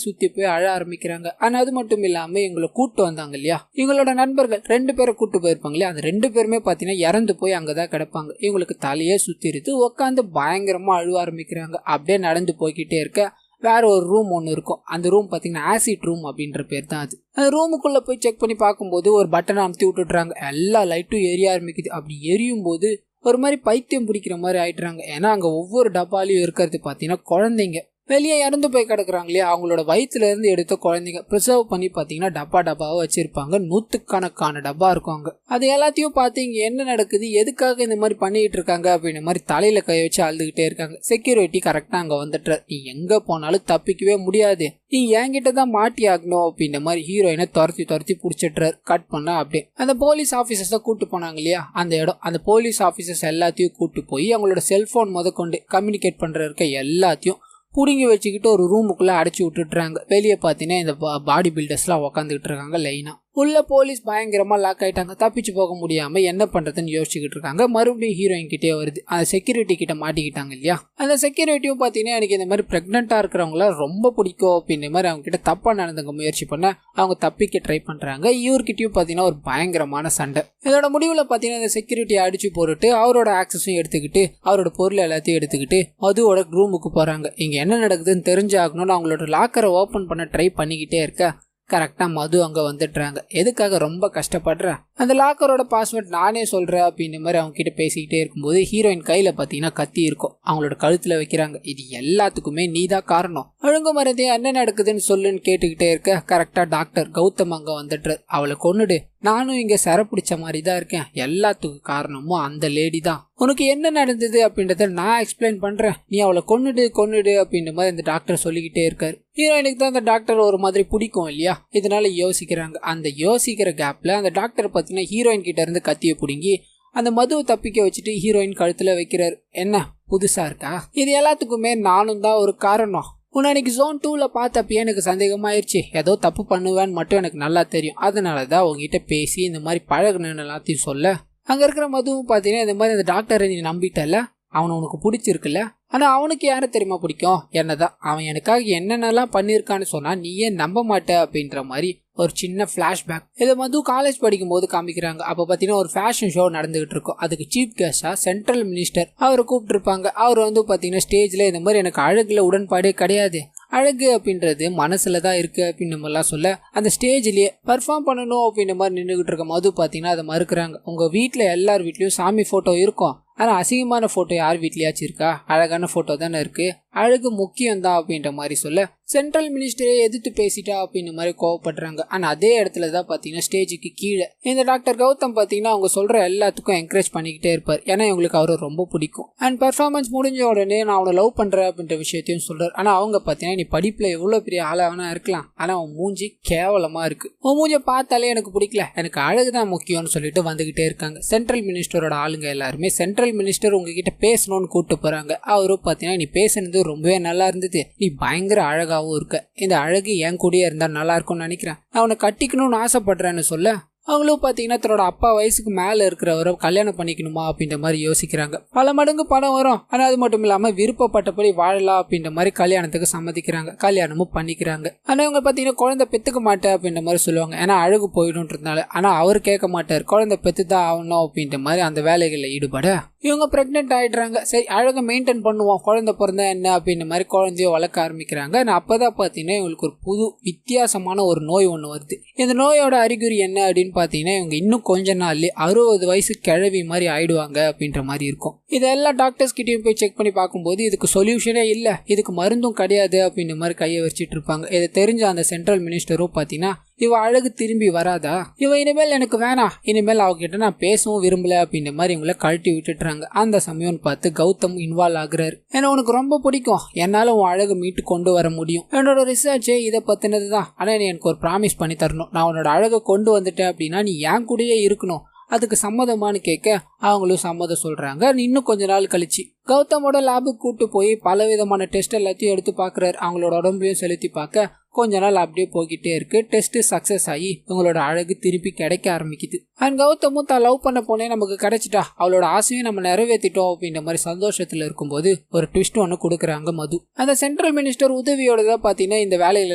[SPEAKER 1] சுற்றி போய் அழ ஆரம்பிக்கிறாங்க. ஆனால் அது மட்டும் இல்லாமல் இவங்களை கூப்பிட்டு வந்தாங்க இல்லையா, இவங்களோட நண்பர்கள் 2 பேரை கூப்பிட்டு போயிருப்பாங்க இல்லையா, அந்த 2 பேருமே பார்த்தீங்கன்னா இறந்து போய் அங்கே தான் கிடப்பாங்க. இவங்களுக்கு தலையே சுற்றிடுது, உட்காந்து பயங்கரமாக அழுவ ஆரம்பிக்கிறாங்க. அப்படியே நடந்து போய்கிட்டே இருக்க வேற ஒரு ரூம் ஒன்று இருக்கும். அந்த ரூம் பார்த்தீங்கன்னா ஆசிட் ரூம் அப்படின்ற பேர் தான் அது. அந்த ரூமுக்குள்ளே போய் செக் பண்ணி பார்க்கும்போது ஒரு பட்டனை அமுத்தி விட்டுடுறாங்க. எல்லா லைட்டும் எரிய ஆரம்பிக்குது. அப்படி எரியும் போது ஒரு மாதிரி பைத்தியம் பிடிக்கிற மாதிரி ஆயிடுறாங்க. ஏன்னா அங்கே ஒவ்வொரு டப்பாலையும் இருக்கிறது பார்த்தீங்கன்னா குழந்தைங்க வெளியே இறந்து போய் கிடக்குறாங்க இல்லையா, அவங்களோட வயிற்றுல இருந்து எடுத்த குழந்தைங்க ப்ரிசர்வ் பண்ணி பார்த்தீங்கன்னா டப்பாவை வச்சிருப்பாங்க. 100கணக்கான டப்பா இருக்கும். அது எல்லாத்தையும் பார்த்து இங்கே என்ன நடக்குது, எதுக்காக இந்த மாதிரி பண்ணிட்டு இருக்காங்க அப்படின்ற மாதிரி தலையில கை வச்சு அழுதுகிட்டே இருக்காங்க. செக்யூரிட்டி கரெக்டாக அங்கே வந்துட்டு, நீ எங்கே போனாலும் தப்பிக்கவே முடியாது, நீ என்கிட்ட தான் மாட்டி ஆகணும் அப்படின்ற மாதிரி ஹீரோயினை துரத்தி பிடிச்சிட்டுறாரு. கட் பண்ண அப்படியே அந்த போலீஸ் ஆஃபீஸர்ஸை கூப்பிட்டு போனாங்க இல்லையா அந்த இடம், அந்த போலீஸ் ஆஃபீஸர்ஸ் எல்லாத்தையும் கூப்பிட்டு போய் அவங்களோட செல்போன் முதற்கொண்டு கம்யூனிகேட் பண்ணுற எல்லாத்தையும் புடுங்கி வச்சுக்கிட்டு ஒரு ரூமுக்குள்ளே அடைச்சி விட்டுட்டுறாங்க. வெளியே பார்த்தீங்கன்னா இந்த பாடி பில்டர்ஸ்லாம் உக்காந்துக்கிட்டு இருக்காங்க லைனாக. உள்ள போலீஸ் பயங்கரமாக லாக் ஆகிட்டாங்க. தப்பிச்சு போக முடியாமல் என்ன பண்ணுறதுன்னு யோசிச்சுக்கிட்டு இருக்காங்க. மறுபடியும் ஹீரோயின் கிட்டே வருது. அந்த செக்யூரிட்டி கிட்ட மாட்டிக்கிட்டாங்க இல்லையா, அந்த செக்யூரிட்டியும் பார்த்தீங்கன்னா எனக்கு இந்த மாதிரி ப்ரெக்னெண்ட்டாக இருக்கிறவங்கள ரொம்ப பிடிக்கும் அப்படின்ற மாதிரி அவங்க கிட்ட தப்பாக நடந்துங்க முயற்சி பண்ண அவங்க தப்பிக்க ட்ரை பண்ணுறாங்க. இவர்கிட்டையும் பார்த்தீங்கன்னா ஒரு பயங்கரமான சண்டை. இதோட முடிவில் பார்த்தீங்கன்னா இந்த செக்யூரிட்டியை அடிச்சு போட்டுட்டு அவரோட ஆக்சஸும் எடுத்துக்கிட்டு அவரோட பொருள் எல்லாத்தையும் எடுத்துக்கிட்டு மதுவோட ரூமுக்கு போகிறாங்க. இங்கே என்ன நடக்குதுன்னு தெரிஞ்சாகணும்னு அவங்களோட லாக்கரை ஓப்பன் பண்ண ட்ரை பண்ணிக்கிட்டே இருக்க கரெக்டாக மது அங்கே வந்துடுறாங்க. எதுக்காக ரொம்ப கஷ்டப்படுறேன், அந்த லாக்கரோட பாஸ்வேர்ட் நானே சொல்கிறேன் அப்படின்ற மாதிரி அவங்க கிட்ட பேசிக்கிட்டே இருக்கும்போது ஹீரோயின் கையில் பார்த்தீங்கன்னா கத்தி இருக்கும், அவங்களோட கழுத்தில் வைக்கிறாங்க. இது எல்லாத்துக்குமே நீ தான் காரணம், ஒழுங்கு மறந்தே என்ன நடக்குதுன்னு சொல்லுன்னு கேட்டுக்கிட்டே இருக்க கரெக்டாக டாக்டர் கௌதம் அங்கே வந்துடுறாரு. அவளை கொன்னுடு, நானும் இங்கே பிடிச்ச மாதிரி தான் இருக்கேன், எல்லாத்துக்கும் காரணமும் அந்த லேடி தான், உனக்கு என்ன நடந்தது அப்படின்றத நான் எக்ஸ்பிளைன் பண்ணுறேன், நீ அவளை கொன்னுடு அப்படின்ற மாதிரி அந்த டாக்டர் சொல்லிக்கிட்டே இருக்காரு. ஹீரோயினுக்கு தான் அந்த டாக்டர் ஒரு மாதிரி பிடிக்கும் இல்லையா, இதனால யோசிக்கிறாங்க. அந்த யோசிக்கிற கேப்பில் அந்த டாக்டர் பார்த்தீங்கன்னா ஹீரோயின் கிட்ட இருந்து கத்தியை பிடுங்கி அந்த மதுவை தப்பிக்க வச்சுட்டு ஹீரோயின் கழுத்தில் வைக்கிறாரு. என்ன புதுசாக இருக்கா, இது எல்லாத்துக்குமே நானும் தான் ஒரு காரணம், உன்னை அன்னைக்கு Zone 2ல பார்த்தப்பயே எனக்கு சந்தேகமாயிருச்சு, ஏதோ தப்பு பண்ணுவேன்னு மட்டும் எனக்கு நல்லா தெரியும், அதனால தான் உங்ககிட்ட பேசி இந்த மாதிரி பழகுனேன்னு எல்லாத்தையும் சொல்ல அங்கே இருக்கிற மதுவும் பார்த்தீங்கன்னா இந்த மாதிரி அந்த டாக்டரை நீ நம்பிட்டல, அவனை உனக்கு பிடிச்சிருக்குல்ல, ஆனால் அவனுக்கு யாரை தெரியுமா பிடிக்கும், என்னதான், அவன் எனக்காக என்னென்னலாம் பண்ணியிருக்கான்னு சொன்னால் நீயே நம்ப மாட்ட அப்படின்ற மாதிரி ஒரு சின்ன ஃப்ளாஷ்பேக் இதை மது காலேஜ் படிக்கும் போது காமிக்கிறாங்க. அப்போ பார்த்தீங்கன்னா ஒரு ஃபேஷன் ஷோ நடந்துகிட்டு இருக்கும். அதுக்கு சீஃப் கெஸ்டாக சென்ட்ரல் மினிஸ்டர் அவரை கூப்பிட்டுருப்பாங்க. அவர் வந்து பார்த்தீங்கன்னா ஸ்டேஜில் இந்த மாதிரி எனக்கு அழகில் உடன்பாடே கிடையாது, அழகு அப்படின்றது மனசுல தான் இருக்கு அப்படின்னு நம்மலாம் சொல்ல அந்த ஸ்டேஜ்லயே பெர்ஃபார்ம் பண்ணணும் அப்படின்ற மாதிரி நின்றுகிட்டு இருக்க மது பார்த்தீங்கன்னா அதை மறுக்கிறாங்க. உங்க வீட்டில் எல்லார் வீட்லயும் சாமி போட்டோ இருக்கும், ஆனால் அசிங்கமான ஃபோட்டோ யார் வீட்லையாச்சும் இருக்கா, அழகான ஃபோட்டோ தானே இருக்குது, அழகு முக்கியம்தான் அப்படின்ற மாதிரி சொல்ல சென்ட்ரல் மினிஸ்டரே எதிர்த்து பேசிட்டா அப்படின்ற மாதிரி கோவப்படுறாங்க. ஆனால் அதே இடத்துல தான் பார்த்தீங்கன்னா ஸ்டேஜுக்கு கீழே இந்த டாக்டர் கௌதம் பார்த்தீங்கன்னா அவங்க சொல்கிற எல்லாத்துக்கும் என்கரேஜ் பண்ணிக்கிட்டே இருப்பார். ஏன்னா இவங்களுக்கு அவரை ரொம்ப பிடிக்கும். அண்ட் பெர்ஃபார்மன்ஸ் முடிஞ்ச உடனே நான் அவனை லவ் பண்ணுறேன் அப்படின்ற விஷயத்தையும் சொல்கிறார். ஆனால் அவங்க பார்த்தீங்கன்னா நீ படிப்பில் எவ்வளோ பெரிய ஆளாகனா இருக்கலாம், ஆனால் அவன் மூஞ்சி கேவலமாக இருக்குது, உன் மூஞ்சியை பார்த்தாலே எனக்கு பிடிக்கல, எனக்கு அழகு தான் முக்கியம்னு சொல்லிட்டு வந்துக்கிட்டே இருக்காங்க. சென்ட்ரல் மினிஸ்டரோட ஆளுங்க எல்லாருமே சென்ட்ரல் மினிஸ்டர் உங்ககிட்ட பேசணும்னு கூப்பிட்டு போறாங்க. அவரும் பார்த்தீங்கன்னா நீ பேசுனது ரொம்பவே நல்லா இருந்தது, நீ பயங்கர அழகாவும் இருக்க, இந்த அழகு என் கூடயே இருந்தா நல்லா இருக்கும்னு நினைக்கிறேன், நான் உன்னை கட்டிக்கணும்னு ஆசைப்படுறேன்னு சொல்ல அவங்களும் பார்த்தீங்கன்னா தன்னோட அப்பா வயசுக்கு மேலே இருக்கிறவரை கல்யாணம் பண்ணிக்கணுமா அப்படின்ற மாதிரி யோசிக்கிறாங்க. பல மடங்கு பணம் வரும், ஆனால் அது மட்டும் இல்லாமல் விருப்பப்பட்டபடி வாழலாம் அப்படின்ற மாதிரி கல்யாணத்துக்கு சம்மதிக்கிறாங்க. கல்யாணமும் பண்ணிக்கிறாங்க. ஆனால் இவங்க பார்த்தீங்கன்னா குழந்தை பெற்றுக்க மாட்டேன் அப்படின்ற மாதிரி சொல்லுவாங்க, ஏன்னா அழகு போயிடும்ன்றதுனால. ஆனால் அவர் கேட்க மாட்டார், குழந்தை பெற்று தான் ஆகணும் அப்படின்ற மாதிரி அந்த வேலைகளில் ஈடுபட இவங்க ப்ரெக்னென்ட் ஆகிடுறாங்க. சரி அழகை மெயின்டைன் பண்ணுவோம், குழந்தை பிறந்தா என்ன அப்படின்ற மாதிரி குழந்தைய வளர்க்க ஆரம்பிக்கிறாங்க. ஆனால் அப்போ தான் பார்த்தீங்கன்னா இவங்களுக்கு ஒரு புது வித்தியாசமான ஒரு நோய் ஒன்று வருது. இந்த நோயோட அறிகுறி என்ன அப்படின்னு பார்த்தீங்கன்னா இவங்க இன்னும் கொஞ்ச நாள்லேயே 60 வயசு கிழவி மாதிரி ஆயிடுவாங்க அப்படின்ற மாதிரி இருக்கும். இதெல்லாம் டாக்டர்ஸ் கிட்டையும் போய் செக் பண்ணி பார்க்கும்போது இதுக்கு சொல்யூஷனே இல்லை, இதுக்கு மருந்தும் கிடையாது அப்படின்ற மாதிரி கையை வச்சுட்டு இருப்பாங்க. இதை தெரிஞ்ச அந்த சென்ட்ரல் மினிஸ்டரும் பார்த்தீங்கன்னா இவ அழகு திரும்பி வராதா, இவ இனிமேல் எனக்கு வேணாம், இனிமேல் அவகிட்ட நான் பேசவும் விரும்பல அப்படின்ற மாதிரி இவங்களை கழட்டி விட்டுட்டுறாங்க. அந்த சமயம் பார்த்து கௌதம் இன்வால்வ் ஆகுறாரு. ஏன்னா உனக்கு ரொம்ப பிடிக்கும், என்னால உன் அழகு மீட்டு கொண்டு வர முடியும், என்னோட ரிசர்ச்சே இதை பத்தினது தான், ஆனா நீ எனக்கு ஒரு ப்ராமிஸ் பண்ணி தரணும், நான் உன்னோட அழகை கொண்டு வந்துட்டேன் அப்படின்னா நீ என் கூடயே இருக்கணும், அதுக்கு சம்மதமானு கேட்க அவங்களும் சம்மதம் சொல்றாங்க. இன்னும் கொஞ்ச நாள் கழிச்சு கௌதமோட லேபுக்கு கூட்டு போய் பல விதமான டெஸ்ட் எல்லாத்தையும் எடுத்து பாக்குறாரு. அவங்களோட உடம்பையும் செலுத்தி பார்க்க கொஞ்ச நாள் அப்படியே போய்கிட்டே இருக்கு. டெஸ்ட் சக்சஸ் ஆகி இவங்களோட அழகு திருப்பி கிடைக்க ஆரம்பிக்குது. அண்ட் கௌதமும் தான் லவ் பண்ண போனே நமக்கு கிடைச்சிட்டா, அவளோட ஆசையும் நம்ம நிறைவேற்றிட்டோம் அப்படின்ற மாதிரி சந்தோஷத்துல இருக்கும்போது ஒரு ட்விஸ்ட் ஒன்று கொடுக்குறாங்க மது. அந்த சென்ட்ரல் மினிஸ்டர் உதவியோட தான் பாத்தீங்கன்னா இந்த வேலைகள்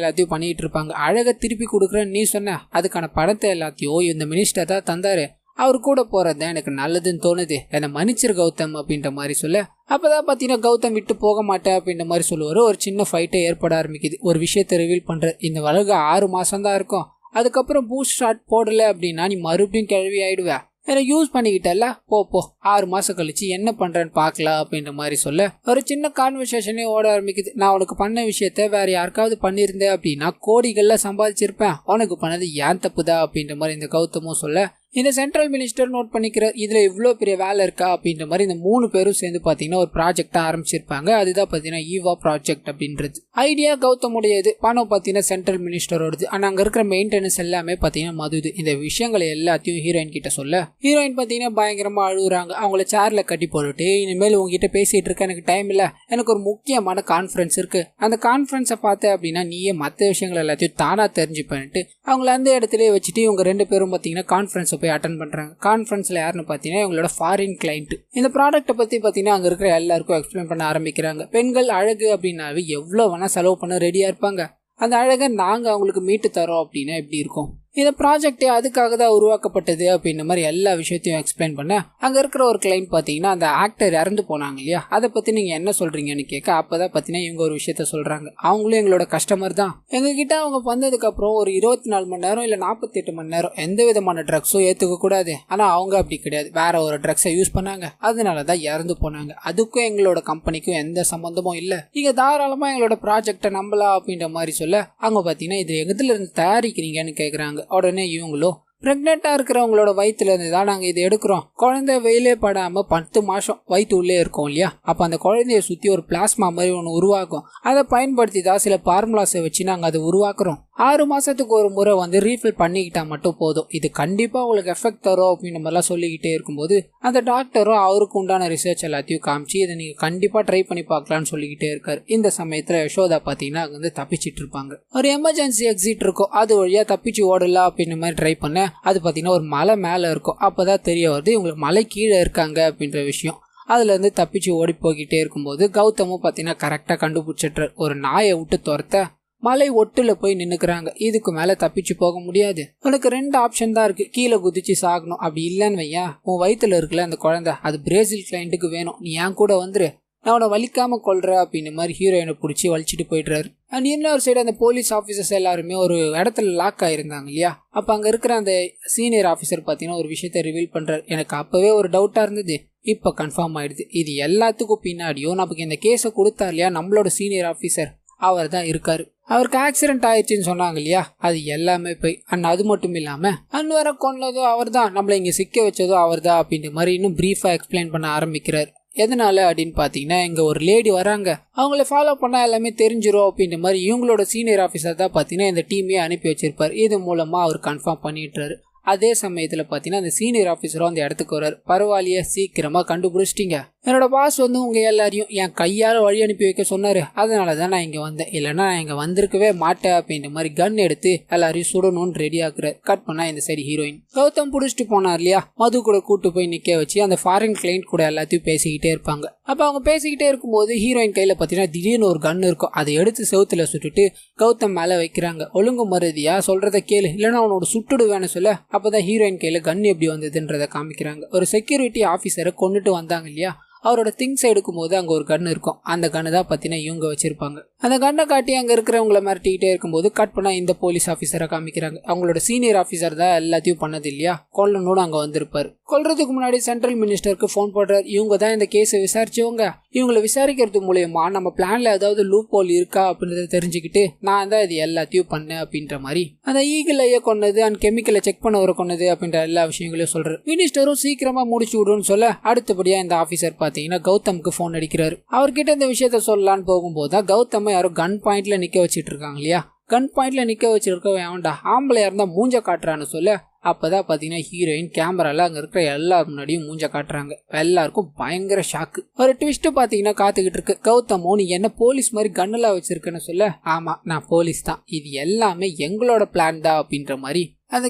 [SPEAKER 1] எல்லாத்தையும் பண்ணிட்டு இருப்பாங்க. அழகை திருப்பி கொடுக்குறேன்னு நீ சொன்ன, அதுக்கான பணத்தை எல்லாத்தையும் இந்த மினிஸ்டர் தான் தந்தாரு. அவர் கூட போறது எனக்கு நல்லதுன்னு தோணுது, என்னை மன்னிச்சிரு கௌதம் அப்படின்ற மாதிரி சொல்ல, அப்பதான் பாத்தீங்கன்னா கௌதம் விட்டு போக மாட்டேன் அப்படின்ற மாதிரி சொல்லுவாரு. ஒரு சின்ன ஃபைட்டை ஏற்பட ஆரம்பிக்குது. ஒரு விஷயத்தை ரிவீல் பண்ற, இந்த வழக்கு 6 மாசம் தான் இருக்கும், அதுக்கப்புறம் பூஸ்ட் ஷாட் போடல அப்படின்னா நீ மறுபடியும் கேள்வி ஆயிடுவ, என்ன யூஸ் பண்ணிக்கிட்டல, போ 6 மாசம் கழிச்சு என்ன பண்றேன்னு பாக்கலாம் அப்படின்ற மாதிரி சொல்ல ஒரு சின்ன கான்வர்சேஷனே ஓட ஆரம்பிக்குது. நான் உனக்கு பண்ண விஷயத்த வேற யாருக்காவது பண்ணியிருந்தேன் அப்படின்னா கோடிகள்ல சம்பாதிச்சிருப்பேன், உனக்கு பண்ணது ஏன் தப்புதா அப்படின்ற மாதிரி இந்த கௌதமும் சொல்ல இந்த சென்ட்ரல் மினிஸ்டர் நோட் பண்ணிக்கிற இதுல இவ்வளோ பெரிய வேலை இருக்கா அப்படின்ற மாதிரி இந்த 3 பேரும் சேர்ந்து பாத்தீங்கன்னா ஒரு ப்ராஜெக்டா ஆரம்பிச்சிருப்பாங்க. அதுதான் பாத்தீங்கன்னா ஈவா ப்ராஜெக்ட் அப்படின்றது. ஐடியா கௌதமுடையது, பணம் பாத்தீங்கன்னா சென்ட்ரல் மினிஸ்டரோடது. ஆனா அங்க இருக்கிற மெயின்டெனன்ஸ் எல்லாமே பாத்தீங்கன்னா மதுது. இந்த விஷயங்களை எல்லாத்தையும் ஹீரோயின் கிட்ட சொல்ல ஹீரோயின் பாத்தீங்கன்னா பயங்கரமா அழுகுறாங்க. அவங்கள சேர்ல கட்டி போட்டுட்டு, இனிமேல் உங்ககிட்ட பேசிட்டு இருக்க எனக்கு டைம் இல்ல, எனக்கு ஒரு முக்கியமான கான்ஃபரன்ஸ் இருக்கு, அந்த கான்ஃபரன்ஸை பார்த்த அப்படின்னா நீயே மற்ற விஷயங்கள் எல்லாத்தையும் தானா தெரிஞ்சுப்பேன்ட்டு அவங்கள அந்த இடத்துல வச்சுட்டு இவங்க 2 பேரும் பாத்தீங்கன்னா கான்ஃபரன்ஸ் போய் அட்டன் பண்றாங்க. கான்ஃபரன்ஸ்ல யாருன்னு பாத்தீங்கன்னா இவங்களோட ஃபாரின் கிளைண்ட். இந்த ப்ராடக்ட்டை பத்தி பாத்தீங்கன்னா அங்க இருக்கிற எல்லாருக்கும் எக்ஸ்பிளைன் பண்ண ஆரம்பிக்கிறாங்க. பெண்கள் அழகு அப்படின்னாவே எவ்வளவு வேணா செலவு பண்ண ரெடியா இருப்பாங்க, அந்த அழகை நாங்க அவங்களுக்கு மீட்டு தரோம் அப்படின்னா எப்படி இருக்கும், இந்த ப்ராஜெக்டே அதுக்காக தான் உருவாக்கப்பட்டது அப்படின்ற மாதிரி எல்லா விஷயத்தையும் எக்ஸ்பிளைன் பண்ண அங்க இருக்கிற ஒரு கிளைண்ட் பாத்தீங்கன்னா அந்த ஆக்டர் இறந்து போனாங்க இல்லையா, அதை பத்தி நீங்க என்ன சொல்றீங்கன்னு கேட்க அப்பதான் பாத்தீங்கன்னா இவங்க ஒரு விஷயத்த சொல்றாங்க. அவங்களும் எங்களோட கஸ்டமர் தான், எங்க கிட்ட அவங்க வந்ததுக்கு அப்புறம் ஒரு 24 மணி நேரம் இல்ல 48 மணி நேரம் எந்த விதமான ட்ரக்ஸும் ஏத்துக்க கூடாது. ஆனா அவங்க அப்படி கிடையாது, வேற ஒரு ட்ரக்ஸை யூஸ் பண்ணாங்க, அதனாலதான் இறந்து போனாங்க. அதுக்கும் எங்களோட கம்பெனிக்கும் எந்த சம்பந்தமும் இல்ல, நீங்க தாராளமா எங்களோட ப்ராஜெக்டை நம்பலாம் அப்படின்ற மாதிரி சொல்ல அவங்க பாத்தீங்கன்னா இது எதுல இருந்து தயாரிக்கிறீங்கன்னு கேக்குறாங்க. உடனே இவங்களும் பிரெக்னெண்டா இருக்கிறவங்களோட வயிற்றுல இருந்து தான் நாங்க இதை எடுக்கிறோம், குழந்தை வெயிலே படாம 10 மாசம் வயிற்று உள்ளே இருக்கும் இல்லையா, அப்ப அந்த குழந்தைய சுத்தி ஒரு பிளாஸ்மா மாதிரி ஒன்று உருவாக்கும், அதை பயன்படுத்தி தான் சில ஃபார்முலாஸை வச்சு நாங்க அதை உருவாக்குறோம். 6 மாசத்துக்கு ஒரு முறை ரீஃபில் பண்ணிக்கிட்டா மட்டும் போதும், இது கண்டிப்பா உங்களுக்கு எஃபெக்ட் தரும் அப்படின்னு மாதிரிலாம் சொல்லிக்கிட்டே இருக்கும்போது அந்த டாக்டரும் அவருக்கு உண்டான ரிசர்ச் எல்லாத்தையும் காமிச்சு இதை நீங்க கண்டிப்பா ட்ரை பண்ணி பார்க்கலாம்னு சொல்லிக்கிட்டே இருக்காரு. இந்த சமயத்துல யசோதா பாத்தீங்கன்னா அங்க தப்பிச்சிட்டு இருப்பாங்க. ஒரு எமர்ஜென்சி எக்ஸிட் இருக்கும், அது வழியா தப்பிச்சு ஓடலாம் அப்படின்னு மாதிரி ட்ரை பண்ண அது பாத்தீங்கன்னா ஒரு மலை மேல இருக்கும். அப்பதான் தெரிய வருது இவங்களுக்கு மலை கீழே இருக்காங்க அப்படின்ற விஷயம். அதுல இருந்து தப்பிச்சு ஓடி போய்கிட்டே இருக்கும்போது கௌதமும் பாத்தீங்கன்னா கரெக்டா கண்டுபிடிச்சிட்டு ஒரு நாயை விட்டு துரத்த மலை ஒட்டுல போய் நின்னுக்கிறாங்க. இதுக்கு மேல தப்பிச்சு போக முடியாது, உனக்கு 2 ஆப்ஷன் தான் இருக்கு, கீழே குதிச்சு சாகணும், அப்படி இல்லன்னு வையா உன் வயிற்றுல இருக்குல்ல அந்த குழந்தை அது பிரேசில் கிளைண்ட்டுக்கு வேணும், நீ ஏன் கூட வந்துரு, நான் அவனை வலிக்காம கொள்ற அப்படின்னு மாதிரி ஹீரோயினை பிடிச்சி வலிச்சுட்டு போயிடுறாரு. அண்ட் இன்னொரு சைடு அந்த போலீஸ் ஆஃபீஸர்ஸ் எல்லாருமே ஒரு இடத்துல லாக் ஆயிருந்தாங்க இல்லையா, அப்ப அங்க இருக்கிற அந்த சீனியர் ஆஃபீஸர் பாத்தீங்கன்னா ஒரு விஷயத்த ரிவீல் பண்றாரு. எனக்கு அப்பவே ஒரு டவுட்டா இருந்தது, இப்ப கன்ஃபார்ம் ஆயிடுது, இது எல்லாத்துக்கும் பின்னாடியும் நமக்கு இந்த கேஸை கொடுத்தார் இல்லையா நம்மளோட சீனியர் ஆஃபீஸர், அவர் தான் இருக்காரு. அவருக்கு ஆக்சிடென்ட் ஆயிடுச்சுன்னு சொன்னாங்க இல்லையா, அது எல்லாமே போய் அண்ட் அது மட்டும் இல்லாம அன்வரை கொன்னதோ அவர் தான், நம்மள இங்க சிக்க வச்சதோ அவர் தான் அப்படின்ற மாதிரி இன்னும் பிரீஃபா எக்ஸ்பிளைன் பண்ண ஆரம்பிக்கிறார். எதனால அப்படின்னு பாத்தீங்கன்னா இங்க ஒரு லேடி வராங்க, அவங்கள ஃபாலோ பண்ணா எல்லாமே தெரிஞ்சிரும் அப்படின்ற மாதிரி இவங்களோட சீனியர் ஆஃபீஸர் தான் பாத்தீங்கன்னா இந்த டீமே அனுப்பி வச்சிருப்பாரு. இது மூலமா அவர் கன்ஃபார்ம் பண்ணிட்டுறாரு. அதே சமயத்துல பாத்தீங்கன்னா அந்த சீனியர் ஆஃபீஸரும் அந்த இடத்துக்கு வர்றாரு. பரவாயில்லையே சீக்கிரமா கண்டுபிடிச்சிட்டீங்க, என்னோட பாஸ் உங்க எல்லாரையும் என் கையால வழி அனுப்பி வைக்க சொன்னாரு, அதனாலதான் நான் இங்க வந்தேன், இல்லைன்னா நான் இங்க வந்திருக்கவே மாட்டேன் அப்படின்ற மாதிரி கன் எடுத்து எல்லாரையும் சுடணும்னு ரெடி ஆக்குறாரு. கட் பண்ணா இந்த சைடு ஹீரோயின் கௌதம் புடிச்சிட்டு போனார் இல்லையா, மது கூட கூட்டு போய் நிக்க வச்சு அந்த ஃபாரின் கிளைண்ட் கூட எல்லாத்தையும் பேசிக்கிட்டே இருப்பாங்க. அப்ப அவங்க பேசிக்கிட்டே இருக்கும்போது ஹீரோயின் கையில பாத்தீங்கன்னா திடீர்னு ஒரு கன் இருக்கும், அதை எடுத்து செவுத்துல சுட்டுட்டு கௌதம் மேல வைக்கிறாங்க. ஒழுங்கு மருதியா சொல்றத கேளு, இல்லைன்னா அவனோட சுட்டுடுவேன்னு சொல்ல அப்பதான் ஹீரோயின் கையில கன் எப்படி வந்ததுன்றத காமிக்கிறாங்க. ஒரு செக்யூரிட்டி ஆபீசரை கொண்டுட்டு வந்தாங்க இல்லையா, அவரோட திங்ஸ் எடுக்கும் போது அங்க ஒரு கன் இருக்கும், அந்த கன்னு தான் பாத்தீங்கன்னா இவங்க வச்சிருப்பாங்க. அந்த கண்ணை காட்டி அங்க இருக்கிறவங்களை மிரட்டிக்கிட்டே இருக்கும்போது கட் பண்ணா இந்த போலீஸ் ஆபீசரை காமிக்கிறாங்க. அவங்களோட சீனியர் ஆபீசர் தான் எல்லாத்தையும் பண்ணது இல்லையா, கொல்லணும்னு அங்க வந்திருப்பாரு. கொல்றதுக்கு முன்னாடி சென்ட்ரல் மினிஸ்டருக்கு போன் போடுறாரு. இவங்க தான் இந்த கேஸை விசாரிச்சவங்க, இவங்களை விசாரிக்கிறது மூலயமா நம்ம பிளான்ல ஏதாவது லூப் ஹோல் இருக்கா அப்படின்றத தெரிஞ்சுக்கிட்டு நான் தான் இது எல்லாத்தையும் பண்ணேன் அப்படின்ற மாதிரி அந்த ஈகிளைய கொன்னது அண்ட் கெமிக்கலை செக் பண்ண வர கொன்னது அப்படின்ற எல்லா விஷயங்களையும் சொல்றாரு. மினிஸ்டரும் சீக்கிரமா முடிச்சு விடுன்னு சொல்ல அடுத்தபடியா இந்த ஆபீசர் பாத்தீங்கன்னா கௌதமுக்கு போன் அடிக்கிறாரு. அவர்கிட்ட இந்த விஷயத்த சொல்லலான்னு போகும்போது தான் கௌதம் யாரோ கன் பாயிண்ட்ல நிக்க வச்சிட்டு இருக்காங்க இல்லையா, கன் பாயிண்ட்ல நிக்க வச்சிருக்க வேண்டாம், ஆம்பளையா இருந்தா மூஞ்ச காட்டுறான்னு சொல்ல அப்பதான் பாத்தீங்கன்னா ஹீரோயின் கேமரால அங்க இருக்கிற எல்லாரும் முன்னாடியும் மூஞ்ச காட்டுறாங்க. எல்லாருக்கும் பயங்கர ஷாக்கு. ஒரு ட்விஸ்ட் பாத்தீங்கன்னா காத்துக்கிட்டு இருக்கு. கௌதமோ நீ என்ன போலீஸ் மாதிரி கண்ணெல்லாம் வச்சிருக்கேன்னு சொல்ல, ஆமா நான் போலீஸ் தான், இது எல்லாமே எங்களோட பிளான் தான் அப்படின்ற மாதிரி அந்த